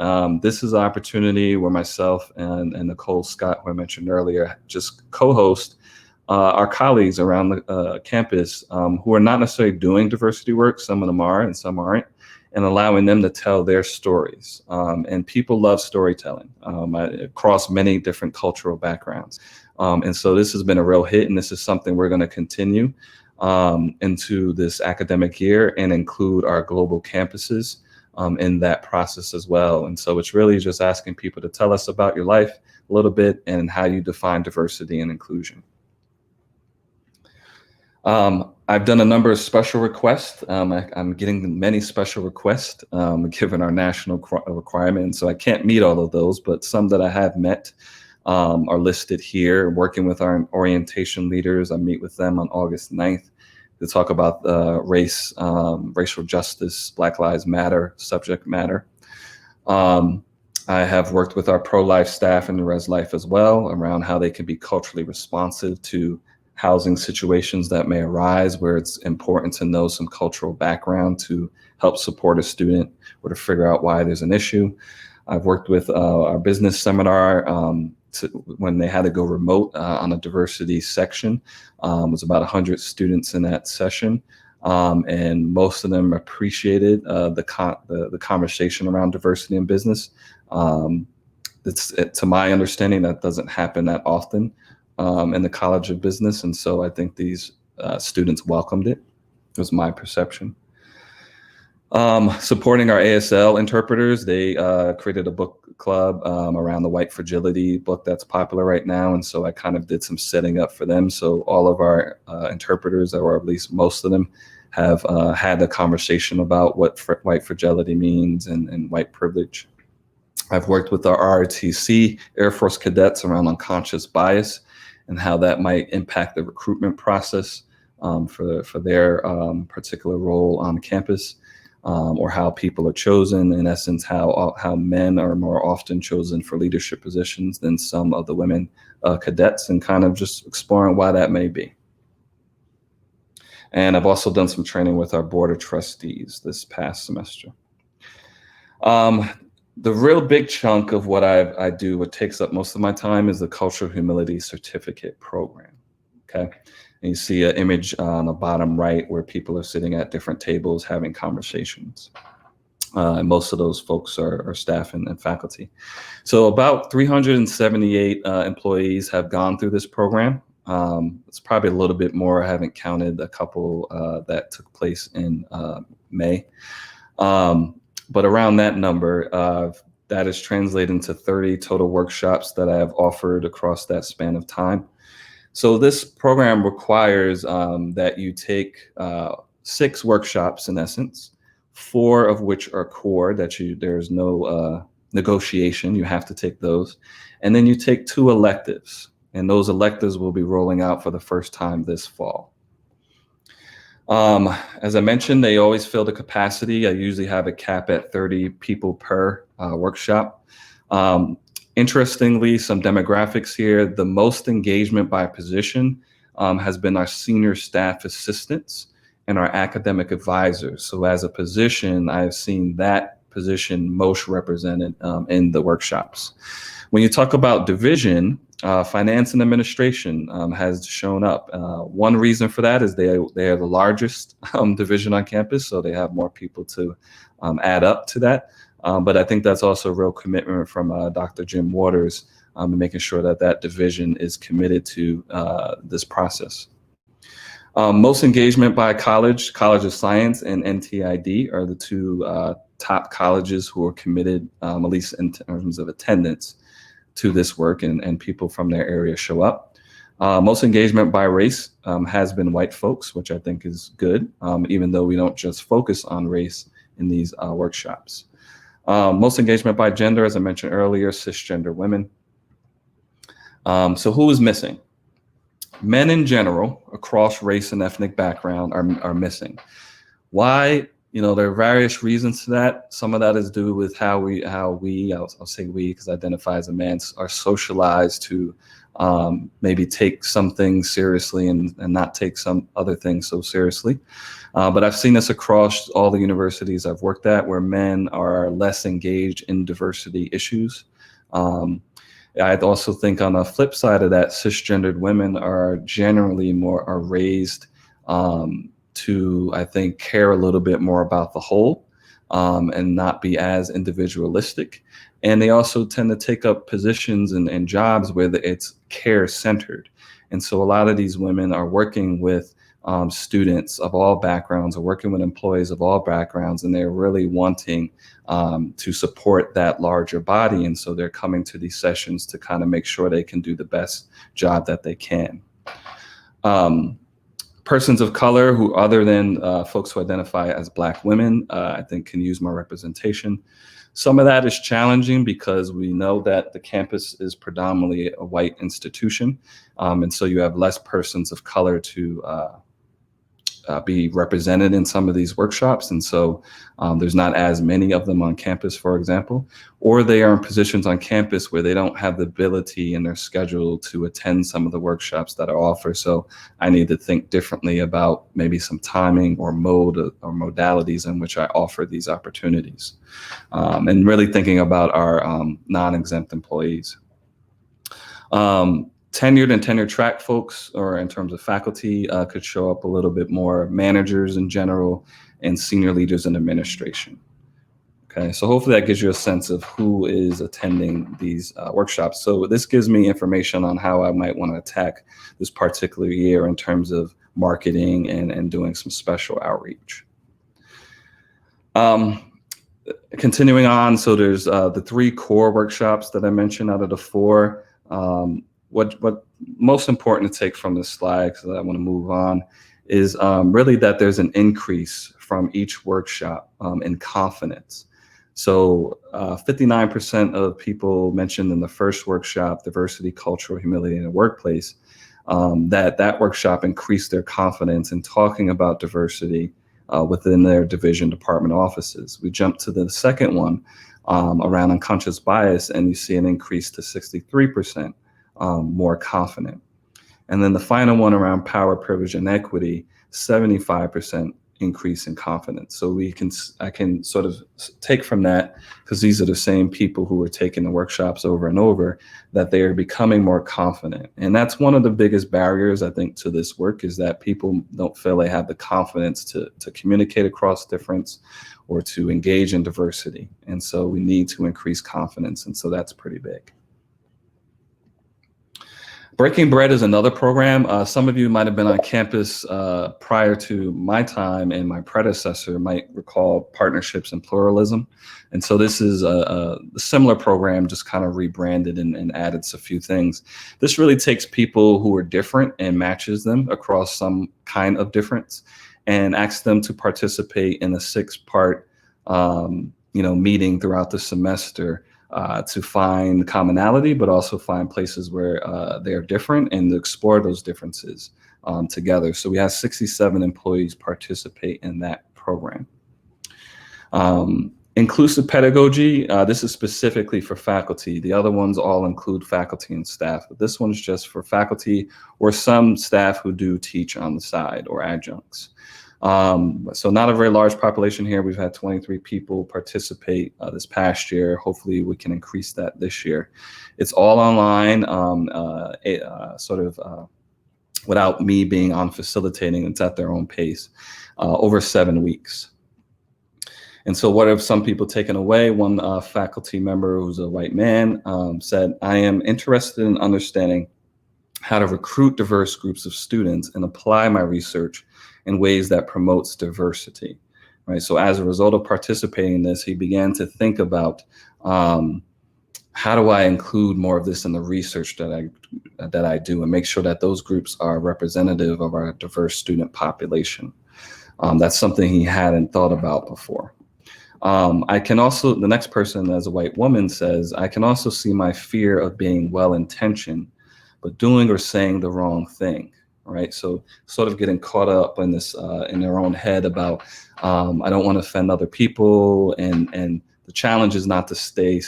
This is an opportunity where myself and Nicole Scott, who I mentioned earlier, just co-host our colleagues around the campus who are not necessarily doing diversity work. Some of them are and some aren't, and allowing them to tell their stories. And people love storytelling across many different cultural backgrounds. And so this has been a real hit, and this is something we're going to continue into this academic year and include our global campuses in that process as well. And so it's really just asking people to tell us about your life a little bit and how you define diversity and inclusion. I've done a number of special requests. I'm getting many special requests given our national requirement. So I can't meet all of those, but some that I have met are listed here. Working with our orientation leaders, I meet with them on August 9th to talk about race, racial justice, Black Lives Matter subject matter. I have worked with our pro-life staff and the Res Life as well around how they can be culturally responsive to housing situations that may arise where it's important to know some cultural background to help support a student or to figure out why there's an issue. I've worked with our business seminar when they had to go remote on a diversity section. It was about 100 students in that session. And most of them appreciated the conversation around diversity in business. To my understanding, that doesn't happen that often in the College of Business. And so I think these students welcomed it, was my perception. Supporting our ASL interpreters, they created a book club around the white fragility book that's popular right now. And so I kind of did some setting up for them. So all of our interpreters, or at least most of them, have had a conversation about what white fragility means and white privilege. I've worked with our ROTC Air Force cadets around unconscious bias and how that might impact the recruitment process for their particular role on campus, or how people are chosen. In essence, how men are more often chosen for leadership positions than some of the women cadets, and kind of just exploring why that may be. And I've also done some training with our board of trustees this past semester. The real big chunk of what I do, what takes up most of my time, is the Cultural Humility Certificate Program, okay? And you see an image on the bottom right where people are sitting at different tables having conversations. And most of those folks are staff and faculty. So about 378 employees have gone through this program. It's probably a little bit more. I haven't counted a couple that took place in May. But around that number, that is translated into 30 total workshops that I have offered across that span of time. So this program requires that you take 6 workshops in essence, 4 of which are core, that there's no negotiation, you have to take those. And then you take 2 electives, and those electives will be rolling out for the first time this fall. As I mentioned, they always fill the capacity. I usually have a cap at 30 people per workshop. Interestingly, some demographics here, the most engagement by position has been our senior staff assistants and our academic advisors. So as a position, I've seen that position most represented in the workshops. When you talk about division, finance and administration has shown up. One reason for that is they are the largest division on campus, so they have more people to add up to that. But I think that's also a real commitment from Dr. Jim Waters in making sure that that division is committed to this process. Most engagement by College of Science and NTID are the 2 top colleges who are committed, at least in terms of attendance, to this work, and people from their area show up. Most engagement by race has been white folks, which I think is good, even though we don't just focus on race in these workshops. Most engagement by gender, as I mentioned earlier, cisgender women. So who is missing? Men in general, across race and ethnic background, are missing. Why? You know, there are various reasons to that. Some of that is due with how we, I'll say we because I identify as a man, are socialized to maybe take some things seriously and not take some other things so seriously. But I've seen this across all the universities I've worked at, where men are less engaged in diversity issues. I also think on the flip side of that, cisgendered women are generally are raised to, I think, care a little bit more about the whole and not be as individualistic. And they also tend to take up positions and jobs where it's care centered. And so a lot of these women are working with students of all backgrounds, or working with employees of all backgrounds, and they're really wanting to support that larger body. And so they're coming to these sessions to kind of make sure they can do the best job that they can. Persons of color who, other than folks who identify as Black women, I think can use more representation. Some of that is challenging because we know that the campus is predominantly a white institution. And so you have less persons of color to be represented in some of these workshops. And so there's not as many of them on campus, for example, or they are in positions on campus where they don't have the ability in their schedule to attend some of the workshops that are offered. So I need to think differently about maybe some timing or mode or modalities in which I offer these opportunities. And really thinking about our non-exempt employees. Tenured and tenure track folks, or in terms of faculty, could show up a little bit more. Managers in general, and senior leaders in administration. Okay, so hopefully that gives you a sense of who is attending these workshops. So this gives me information on how I might want to attack this particular year in terms of marketing and doing some special outreach. Continuing on, so there's the 3 core workshops that I mentioned out of the 4. What most important to take from this slide, because I want to move on, is really that there's an increase from each workshop in confidence. So 59% of people mentioned in the first workshop, diversity, cultural humility in the workplace, that workshop increased their confidence in talking about diversity within their division department offices. We jumped to the second one around unconscious bias, and you see an increase to 63%. More confident. And then the final one around power, privilege, and equity, 75% increase in confidence. So I can sort of take from that, because these are the same people who are taking the workshops over and over, that they are becoming more confident. And that's one of the biggest barriers, I think, to this work, is that people don't feel they have the confidence to communicate across difference or to engage in diversity. And so we need to increase confidence. And so that's pretty big. Breaking Bread is another program. Some of you might have been on campus prior to my time, and my predecessor might recall Partnerships and Pluralism. And so this is a similar program, just kind of rebranded and added a few things. This really takes people who are different and matches them across some kind of difference, and asks them to participate in a 6-part meeting throughout the semester to find commonality, but also find places where they are different, and to explore those differences together. So we have 67 employees participate in that program. Inclusive pedagogy, this is specifically for faculty. The other ones all include faculty and staff, but this one's just for faculty or some staff who do teach on the side, or adjuncts. So not a very large population here. We've had 23 people participate this past year. Hopefully we can increase that this year. It's all online, without me being on facilitating. It's at their own pace, over 7 weeks. And so what have some people taken away? One faculty member, who's a white man, said, "I am interested in understanding how to recruit diverse groups of students and apply my research in ways that promotes diversity." Right. So as a result of participating in this, he began to think about how do I include more of this in the research that I do, and make sure that those groups are representative of our diverse student population. That's something he hadn't thought about before. The next person, as a white woman, says, "I can also see my fear of being well-intentioned, but doing or saying the wrong thing." Right, so sort of getting caught up in this in their own head about I don't want to offend other people, and the challenge is not to stay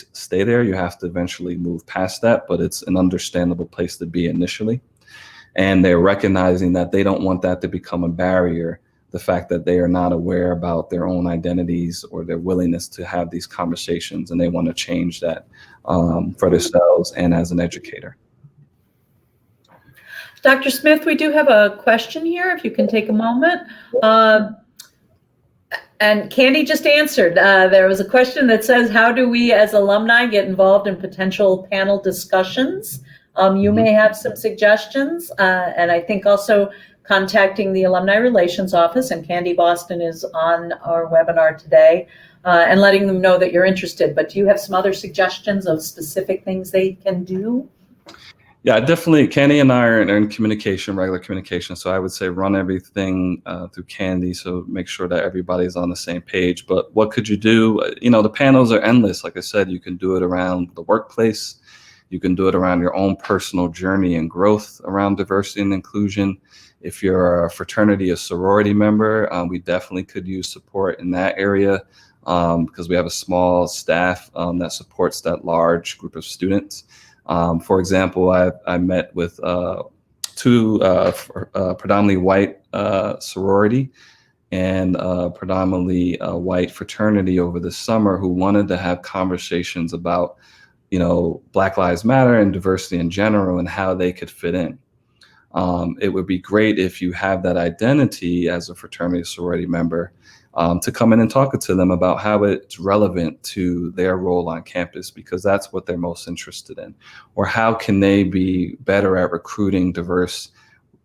there. You have to eventually move past that, but it's an understandable place to be initially. And they're recognizing that they don't want that to become a barrier the fact that they are not aware about their own identities or their willingness to have these conversations, and they want to change that for themselves and as an educator. Dr. Smith, we do have a question here, if you can take a moment. And Candy just answered. There was a question that says, how do we as alumni get involved in potential panel discussions? You may have some suggestions, and I think also contacting the Alumni Relations Office, and Candy Boston is on our webinar today, and letting them know that you're interested. But do you have some other suggestions of specific things they can do? Yeah, definitely. Candy and I are in communication, regular communication. So I would say run everything through Candy. So make sure that everybody's on the same page. But what could you do? You know, the panels are endless. Like I said, you can do it around the workplace. You can do it around your own personal journey and growth around diversity and inclusion. If you're a fraternity or sorority member, we definitely could use support in that area because we have a small staff that supports that large group of students. For example, I met with two predominantly white sorority and predominantly white fraternity over the summer who wanted to have conversations about, you know, Black Lives Matter and diversity in general and how they could fit in. It would be great if you have that identity as a fraternity or sorority member to come in and talk to them about how it's relevant to their role on campus, because that's what they're most interested in. Or how can they be better at recruiting diverse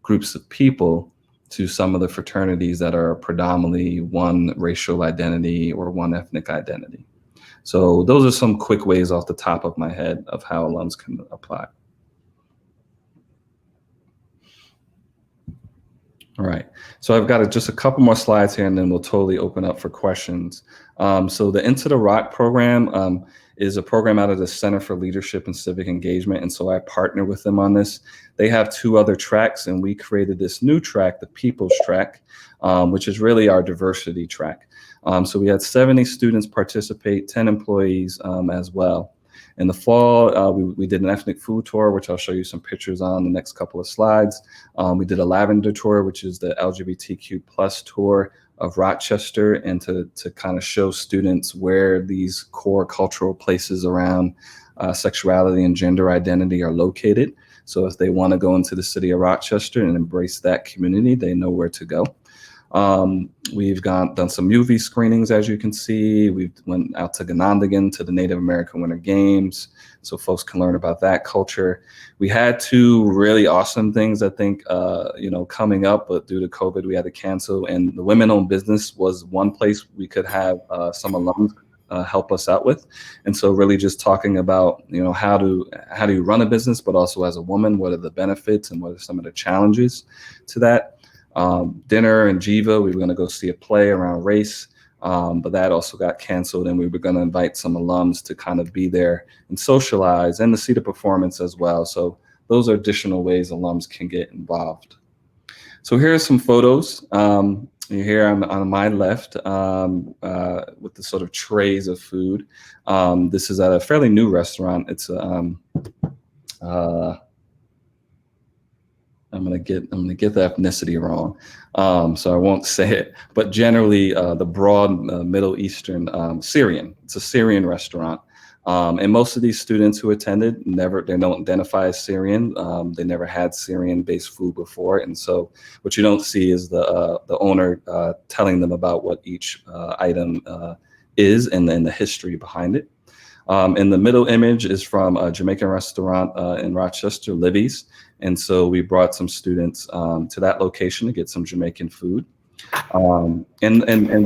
groups of people to some of the fraternities that are predominantly one racial identity or one ethnic identity. So those are some quick ways off the top of my head of how alums can apply. All right, so I've got just a couple more slides here and then we'll totally open up for questions. So the Into the Roc program is a program out of the Center for Leadership and Civic Engagement. And so I partner with them on this. They have two other tracks and we created this new track, the People's Track, which is really our diversity track. So we had 70 students participate, 10 employees as well. In the fall, we did an ethnic food tour, which I'll show you some pictures on the next couple of slides. We did a lavender tour, which is the LGBTQ plus tour of Rochester, and to kind of show students where these core cultural places around sexuality and gender identity are located. So if they want to go into the city of Rochester and embrace that community, they know where to go. We've done some movie screenings, as you can see. We've went out to Ganondagan to the Native American Winter Games, so folks can learn about that culture. We had two really awesome things, I think, you know, coming up, but due to COVID, we had to cancel. And the women-owned business was one place we could have some alums help us out with. And so really just talking about, you know, how do you run a business, but also as a woman, what are the benefits and what are some of the challenges to that? Dinner in Jiva, we were going to go see a play around race, but that also got canceled, and we were going to invite some alums to kind of be there and socialize and to see the performance as well. So those are additional ways alums can get involved. So here are some photos. Here on my left with the sort of trays of food. This is at a fairly new restaurant. It's I'm gonna get the ethnicity wrong, so I won't say it. But generally, the broad Middle Eastern Syrian. It's a Syrian restaurant, and most of these students who attended they don't identify as Syrian. They never had Syrian-based food before, and so what you don't see is the owner telling them about what each item is and then the history behind it. In the middle image is from a Jamaican restaurant in Rochester, Livy's. And so we brought some students to that location to get some Jamaican food. And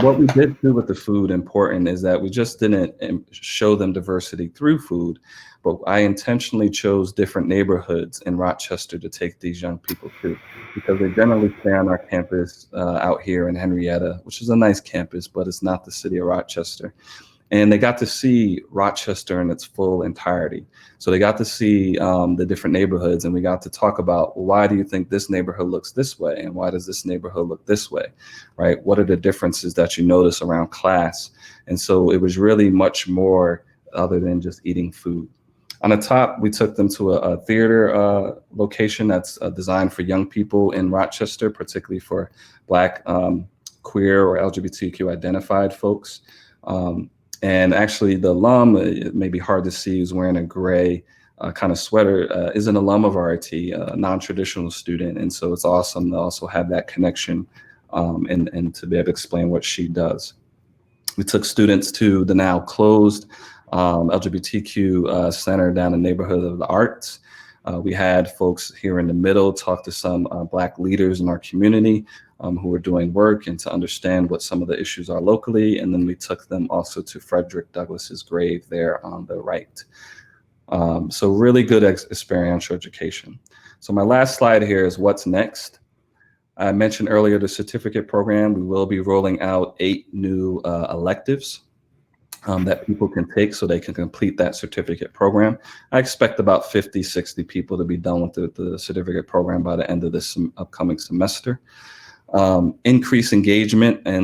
what we did do with the food, important, is that we just didn't show them diversity through food, but I intentionally chose different neighborhoods in Rochester to take these young people to, because they generally stay on our campus out here in Henrietta, which is a nice campus, but it's not the city of Rochester. And they got to see Rochester in its full entirety. So they got to see the different neighborhoods, and we got to talk about, well, why do you think this neighborhood looks this way? And why does this neighborhood look this way, right? What are the differences that you notice around class? And so it was really much more other than just eating food. On the top, we took them to a theater location that's designed for young people in Rochester, particularly for Black queer or LGBTQ identified folks. And actually the alum, it may be hard to see, who's wearing a gray kind of sweater, is an alum of RIT, a non-traditional student. And so it's awesome to also have that connection and to be able to explain what she does. We took students to the now closed LGBTQ center down in the neighborhood of the Arts. We had folks here in the middle talk to some Black leaders in our community who are doing work and to understand what some of the issues are locally. And then we took them also to Frederick Douglass's grave there on the right. So really good experiential education. So my last slide here is what's next. I mentioned earlier the certificate program. We will be rolling out 8 new electives that people can take so they can complete that certificate program. I expect about 50, 60 people to be done with the certificate program by the end of this upcoming semester. Increase engagement I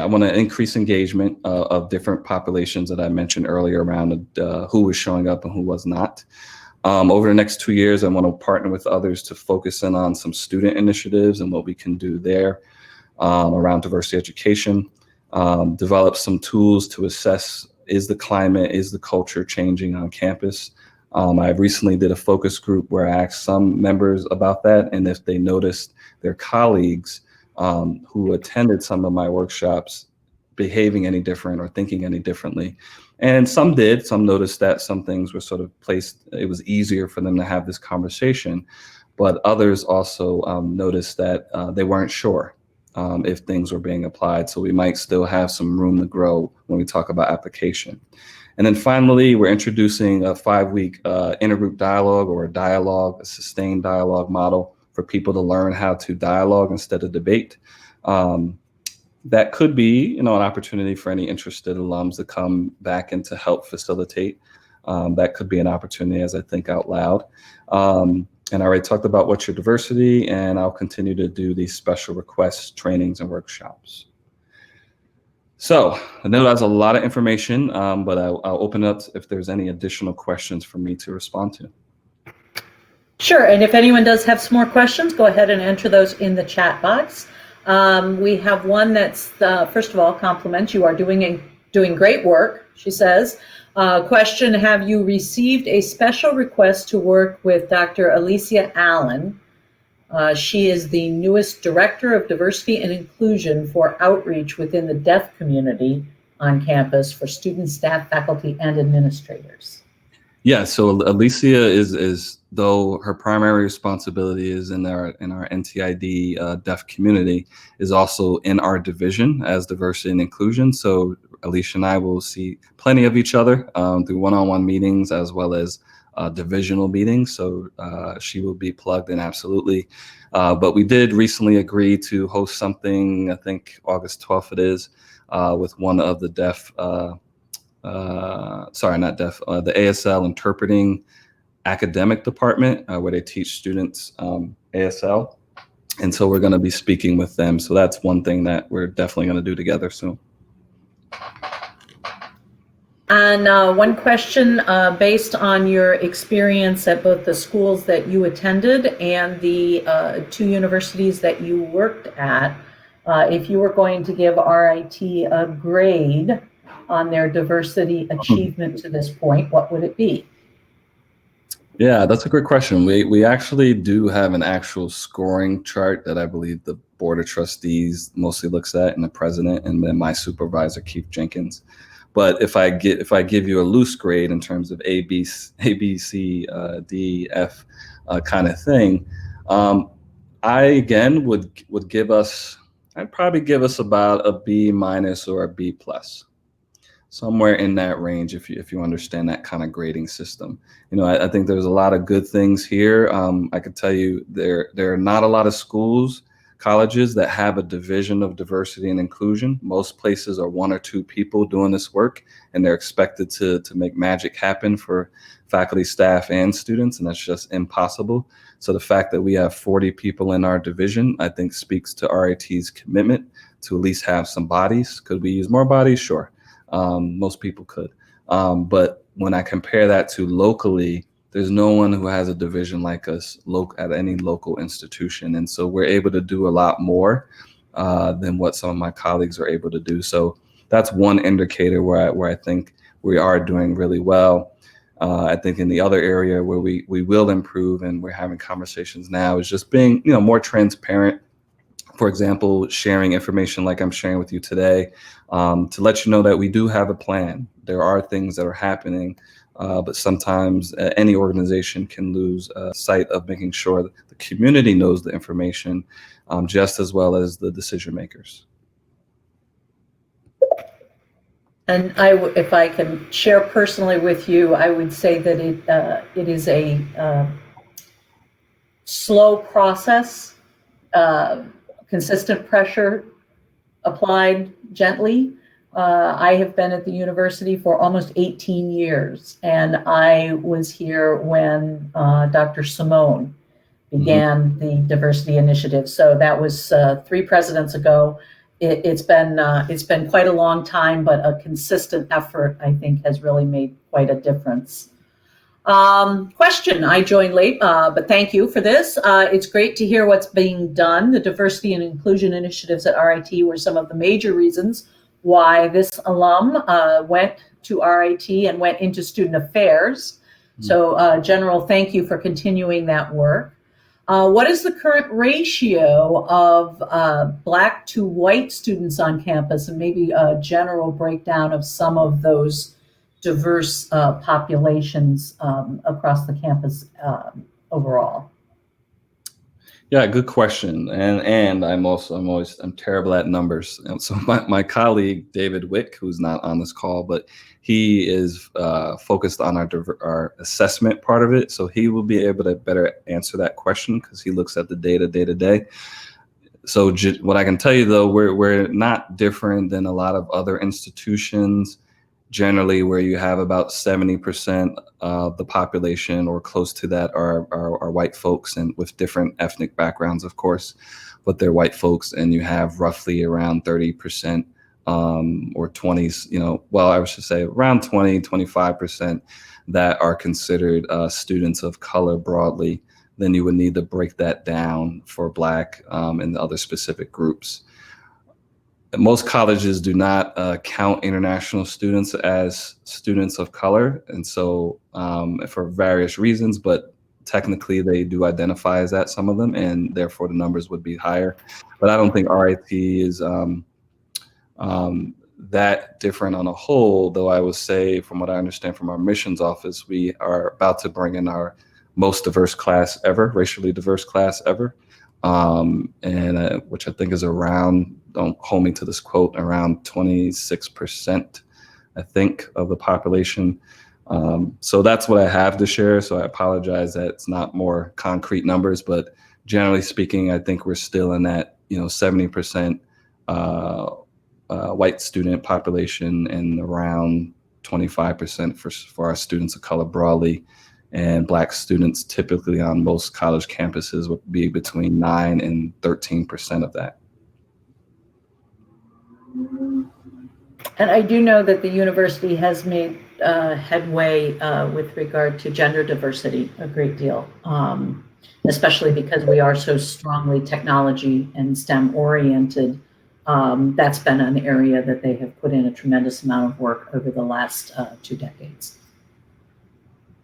want to increase engagement of different populations that I mentioned earlier around who was showing up and who was not. Over the next 2 years, I want to partner with others to focus in on some student initiatives and what we can do there around diversity education. Develop some tools to assess, is the climate, is the culture changing on campus? I recently did a focus group where I asked some members about that and if they noticed their colleagues who attended some of my workshops behaving any different or thinking any differently. And some did. Some noticed that some things were sort of placed, it was easier for them to have this conversation, but others also noticed that they weren't sure if things were being applied. So we might still have some room to grow when we talk about application. And then finally, we're introducing a 5-week intergroup dialogue or a sustained dialogue model for people to learn how to dialogue instead of debate. That could be, an opportunity for any interested alums to come back and to help facilitate. That could be an opportunity as I think out loud. And I already talked about what's your diversity, and I'll continue to do these special requests, trainings, and workshops. So I know that's a lot of information, but I'll open it up if there's any additional questions for me to respond to. Sure, and if anyone does have some more questions, go ahead and enter those in the chat box. We have one that's, first of all, compliments. You are doing great work, she says. Question, have you received a special request to work with Dr. Alicia Allen? She is the newest Director of Diversity and Inclusion for Outreach within the deaf community on campus for students, staff, faculty, and administrators. Yeah, so Alicia is though her primary responsibility is in our NTID deaf community, is also in our division as diversity and inclusion. So Alicia and I will see plenty of each other through one-on-one meetings as well as divisional meetings. So she will be plugged in absolutely. But we did recently agree to host something, I think August 12th it is, with one of the deaf, the ASL interpreting academic department where they teach students ASL. And so we're going to be speaking with them. So that's one thing that we're definitely going to do together soon. And one question based on your experience at both the schools that you attended and the 2 universities that you worked at, if you were going to give RIT a grade on their diversity achievement to this point, what would it be? Yeah, that's a great question. We actually do have an actual scoring chart that I believe the Board of Trustees mostly looks at, and the president, and then my supervisor, Keith Jenkins. But if I give you a loose grade in terms of A, B, C, D, F kind of thing, I again would give us, I'd probably give us about a B- or a B+. Somewhere in that range, if you understand that kind of grading system. I think there's a lot of good things here. I could tell you there are not a lot of colleges that have a division of diversity and inclusion. Most places are 1 or 2 people doing this work, and they're expected to make magic happen for faculty, staff, and students, and that's just impossible. So the fact that we have 40 people in our division, I think speaks to RIT's commitment to at least have some bodies. Could we use more bodies? Sure. Most people could. But when I compare that to locally, there's no one who has a division like us at any local institution. And so we're able to do a lot more than what some of my colleagues are able to do. So that's one indicator where I think we are doing really well. I think in the other area where we will improve, and we're having conversations now, is just being, more transparent. For example, sharing information like I'm sharing with you today, to let you know that we do have a plan. There are things that are happening, but sometimes any organization can lose sight of making sure that the community knows the information just as well as the decision makers. And if I can share personally with you, I would say that it is a slow process, consistent pressure applied gently. I have been at the university for almost 18 years, and I was here when Dr. Simone began the diversity initiative. So that was 3 presidents ago. It's been quite a long time, but a consistent effort, I think, has really made quite a difference. Question, I joined late, but thank you for this. It's great to hear what's being done. The diversity and inclusion initiatives at RIT were some of the major reasons why this alum went to RIT and went into student affairs. So General, thank you for continuing that work. What is the current ratio of Black to white students on campus, and maybe a general breakdown of some of those diverse populations across the campus overall? Yeah, good question. And I'm terrible at numbers. And so my colleague David Wick, who's not on this call, but he is focused on our assessment part of it. So he will be able to better answer that question because he looks at the data day to day. So what I can tell you though, we're not different than a lot of other institutions, generally where you have about 70% of the population or close to that are white folks, and with different ethnic backgrounds, of course, but they're white folks, and you have roughly around 30% or 20s, I should say around 25% that are considered students of color broadly. Then you would need to break that down for Black and other specific groups. Most colleges do not count international students as students of color, and so for various reasons, but technically they do identify as that, some of them, and therefore the numbers would be higher. But I don't think RIT is that different on a whole, though I would say, from what I understand from our missions office, we are about to bring in our most diverse class ever, racially diverse class ever, and which I think is around, don't hold me to this quote, around 26%, I think, of the population. So that's what I have to share. So I apologize that it's not more concrete numbers, but generally speaking, I think we're still in that 70% white student population and around 25% for our students of color broadly. And Black students typically on most college campuses would be between 9 and 13% of that. And I do know that the university has made headway with regard to gender diversity a great deal, especially because we are so strongly technology and STEM oriented. That's been an area that they have put in a tremendous amount of work over the last 2 decades.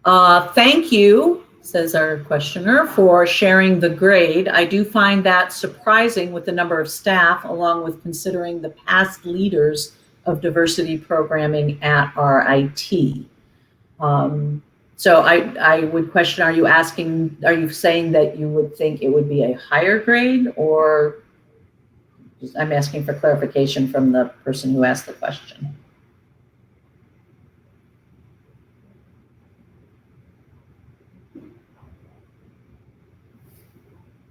Thank you, says our questioner, for sharing the grade. I do find that surprising with the number of staff, along with considering the past leaders of diversity programming at RIT. So I would question, are you saying that you would think it would be a higher grade, or I'm asking for clarification from the person who asked the question.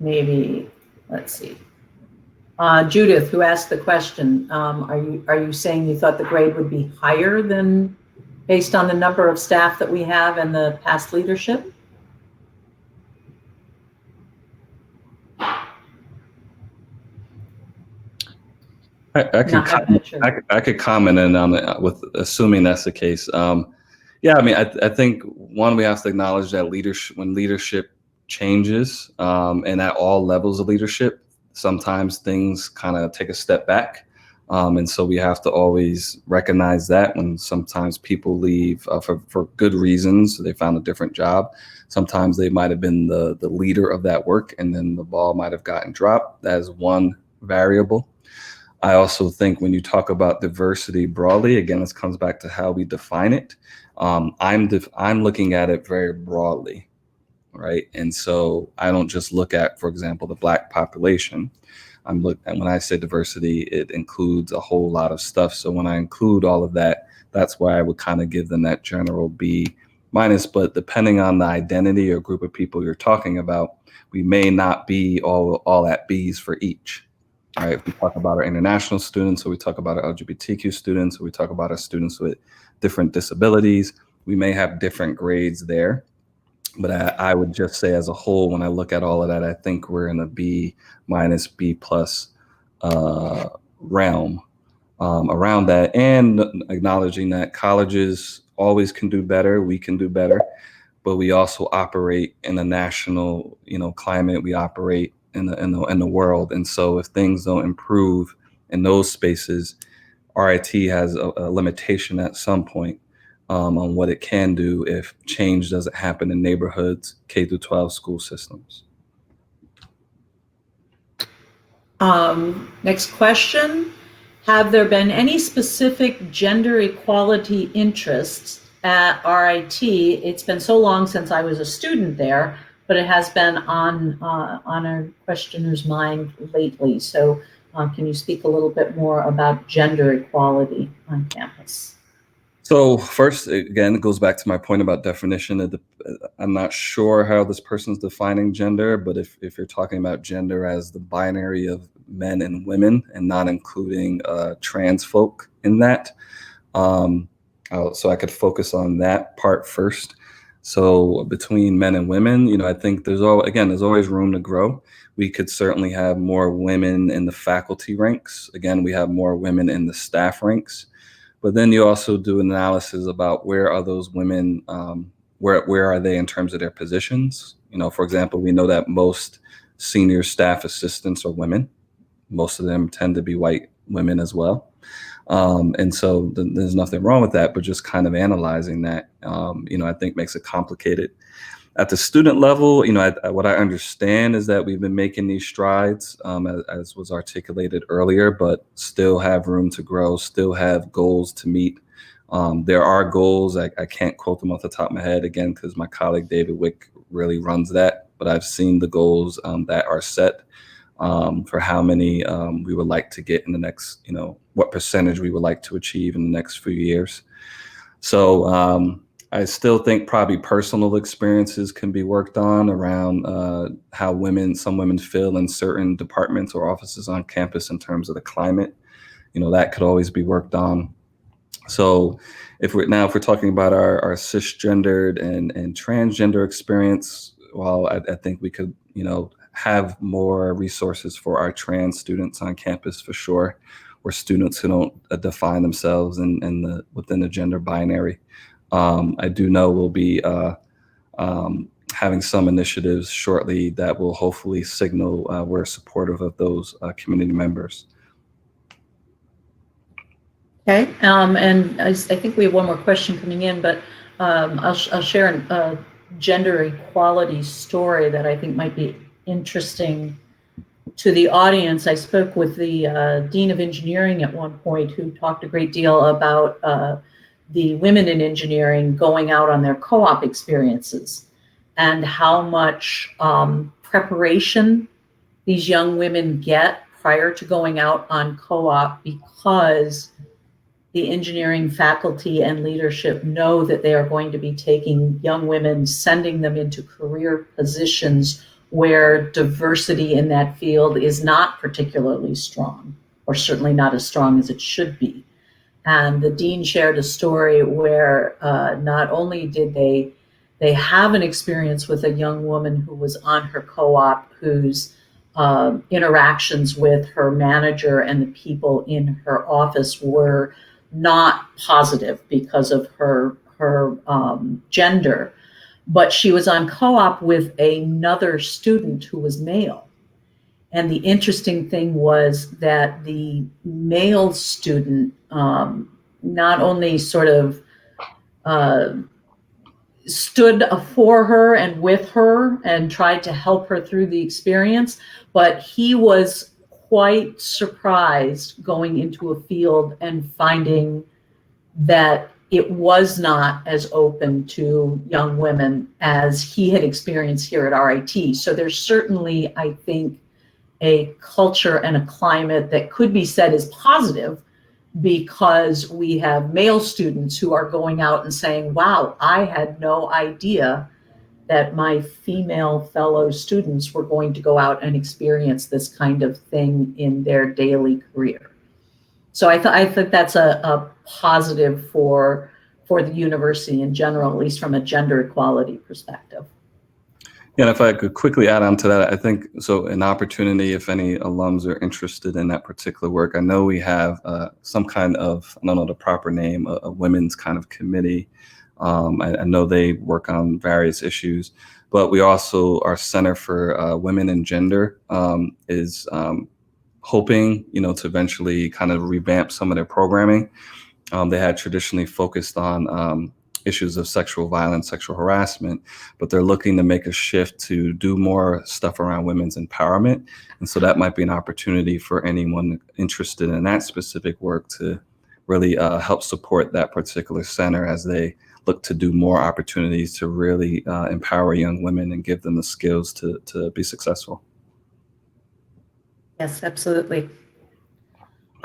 Maybe, let's see. Judith, who asked the question, are you saying you thought the grade would be higher than based on the number of staff that we have and the past leadership? I could comment in on it with assuming that's the case. Yeah, I mean, I think one, we have to acknowledge that when leadership changes, and at all levels of leadership, sometimes things kind of take a step back. And so we have to always recognize that when sometimes people leave for good reasons, they found a different job. Sometimes they might have been the leader of that work, and then the ball might have gotten dropped. That is one variable. I also think when you talk about diversity broadly, again, this comes back to how we define it. I'm looking at it very broadly, right? And so I don't just look at, for example, the Black population. And when I say diversity, it includes a whole lot of stuff. So when I include all of that, that's why I would kind of give them that general B minus. But depending on the identity or group of people you're talking about, we may not be all at B's for each. All right, if we talk about our international students, or we talk about our LGBTQ students, or we talk about our students with different disabilities, we may have different grades there. But I would just say as a whole, when I look at all of that, I think we're in a B minus, B plus realm around that, and acknowledging that colleges always can do better, we can do better, but we also operate in a national, climate. We operate in the world, and so if things don't improve in those spaces, RIT has a limitation at some point on what it can do if change doesn't happen in neighborhoods, K through 12 school systems. Next question. Have there been any specific gender equality interests at RIT? It's been so long since I was a student there, but it has been on a questioner's mind lately. So can you speak a little bit more about gender equality on campus? So first, again, it goes back to my point about definition. I'm not sure how this person's defining gender, but if you're talking about gender as the binary of men and women and not including trans folk in that, so I could focus on that part first. So between men and women, I think there's always room to grow. We could certainly have more women in the faculty ranks. Again, we have more women in the staff ranks. But then you also do analysis about where are those women, where are they in terms of their positions? For example, we know that most senior staff assistants are women. Most of them tend to be white women as well. And so there's nothing wrong with that, but just kind of analyzing that, I think makes it complicated. At the student level, what I understand is that we've been making these strides, as was articulated earlier, but still have room to grow, still have goals to meet. There are goals, I can't quote them off the top of my head, again, because my colleague David Wick really runs that, but I've seen the goals that are set for how many we would like to get in the next, what percentage we would like to achieve in the next few years. So I still think probably personal experiences can be worked on around how some women feel in certain departments or offices on campus in terms of the climate. That could always be worked on. So if we're talking about our cisgendered and transgender experience, well, I think we could, have more resources for our trans students on campus for sure, or students who don't define themselves within the gender binary. I do know we'll be having some initiatives shortly that will hopefully signal we're supportive of those community members. Okay, and I think we have one more question coming in, but I'll share a gender equality story that I think might be interesting to the audience. I spoke with the Dean of Engineering at one point, who talked a great deal about the women in engineering going out on their co-op experiences and how much preparation these young women get prior to going out on co-op, because the engineering faculty and leadership know that they are going to be taking young women, sending them into career positions where diversity in that field is not particularly strong, or certainly not as strong as it should be. And the dean shared a story where not only did they have an experience with a young woman who was on her co-op, whose interactions with her manager and the people in her office were not positive because of her gender, but she was on co-op with another student who was male. And the interesting thing was that the male student not only sort of stood for her and with her and tried to help her through the experience, but he was quite surprised going into a field and finding that it was not as open to young women as he had experienced here at RIT. So there's certainly, I think, a culture and a climate that could be said as positive, because we have male students who are going out and saying, wow, I had no idea that my female fellow students were going to go out and experience this kind of thing in their daily career. So I think that's a positive for the university in general, at least from a gender equality perspective. Yeah, and if I could quickly add on to that, I think, so an opportunity, if any alums are interested in that particular work, I know we have some kind of, I don't know the proper name, a women's kind of committee. I know they work on various issues, but we also, our Center for Women and Gender is hoping, to eventually kind of revamp some of their programming. They had traditionally focused on issues of sexual violence, sexual harassment, but they're looking to make a shift to do more stuff around women's empowerment. And so that might be an opportunity for anyone interested in that specific work to really help support that particular center as they look to do more opportunities to really empower young women and give them the skills to be successful. Yes, absolutely.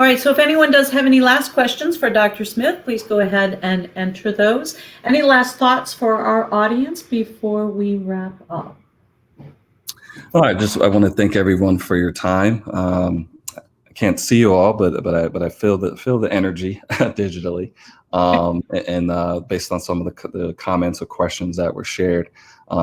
All right, so if anyone does have any last questions for Dr. Smith, please go ahead and enter those. Any last thoughts for our audience before we wrap up? All right, I want to thank everyone for your time. I can't see you all, but I feel the energy digitally, and based on some of the comments or questions that were shared.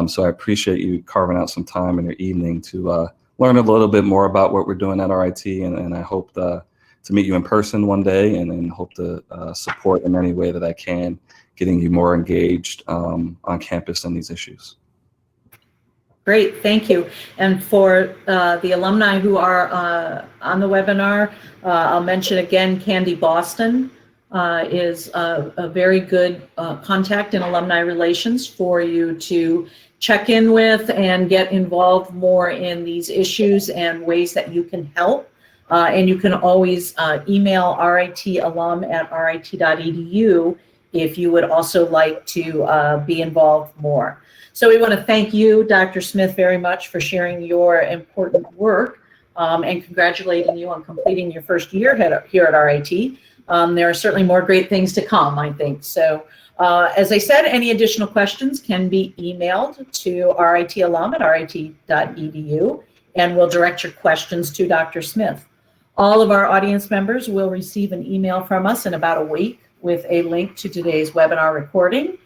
So I appreciate you carving out some time in your evening to learn a little bit more about what we're doing at RIT, and I hope to meet you in person one day, and hope to support in any way that I can, getting you more engaged on campus on these issues. Great, thank you. And for the alumni who are on the webinar, I'll mention again, Candy Boston is a very good contact in alumni relations for you to check in with and get involved more in these issues and ways that you can help. And you can always email ritalum@rit.edu if you would also like to be involved more. So we want to thank you, Dr. Smith, very much for sharing your important work and congratulating you on completing your first year here at RIT. There are certainly more great things to come, I think. So as I said, any additional questions can be emailed to ritalum@rit.edu, and we'll direct your questions to Dr. Smith. All of our audience members will receive an email from us in about a week with a link to today's webinar recording.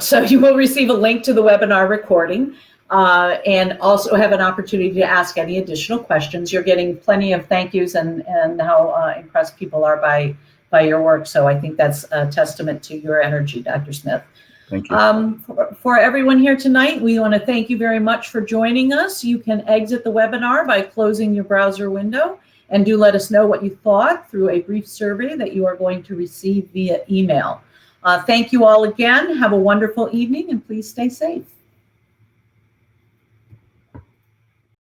So you will receive a link to the webinar recording and also have an opportunity to ask any additional questions. You're getting plenty of thank yous and how impressed people are by your work. So I think that's a testament to your energy, Dr. Smith. Thank you. For everyone here tonight, we want to thank you very much for joining us. You can exit the webinar by closing your browser window, and do let us know what you thought through a brief survey that you are going to receive via email. Thank you all again. Have a wonderful evening, and please stay safe.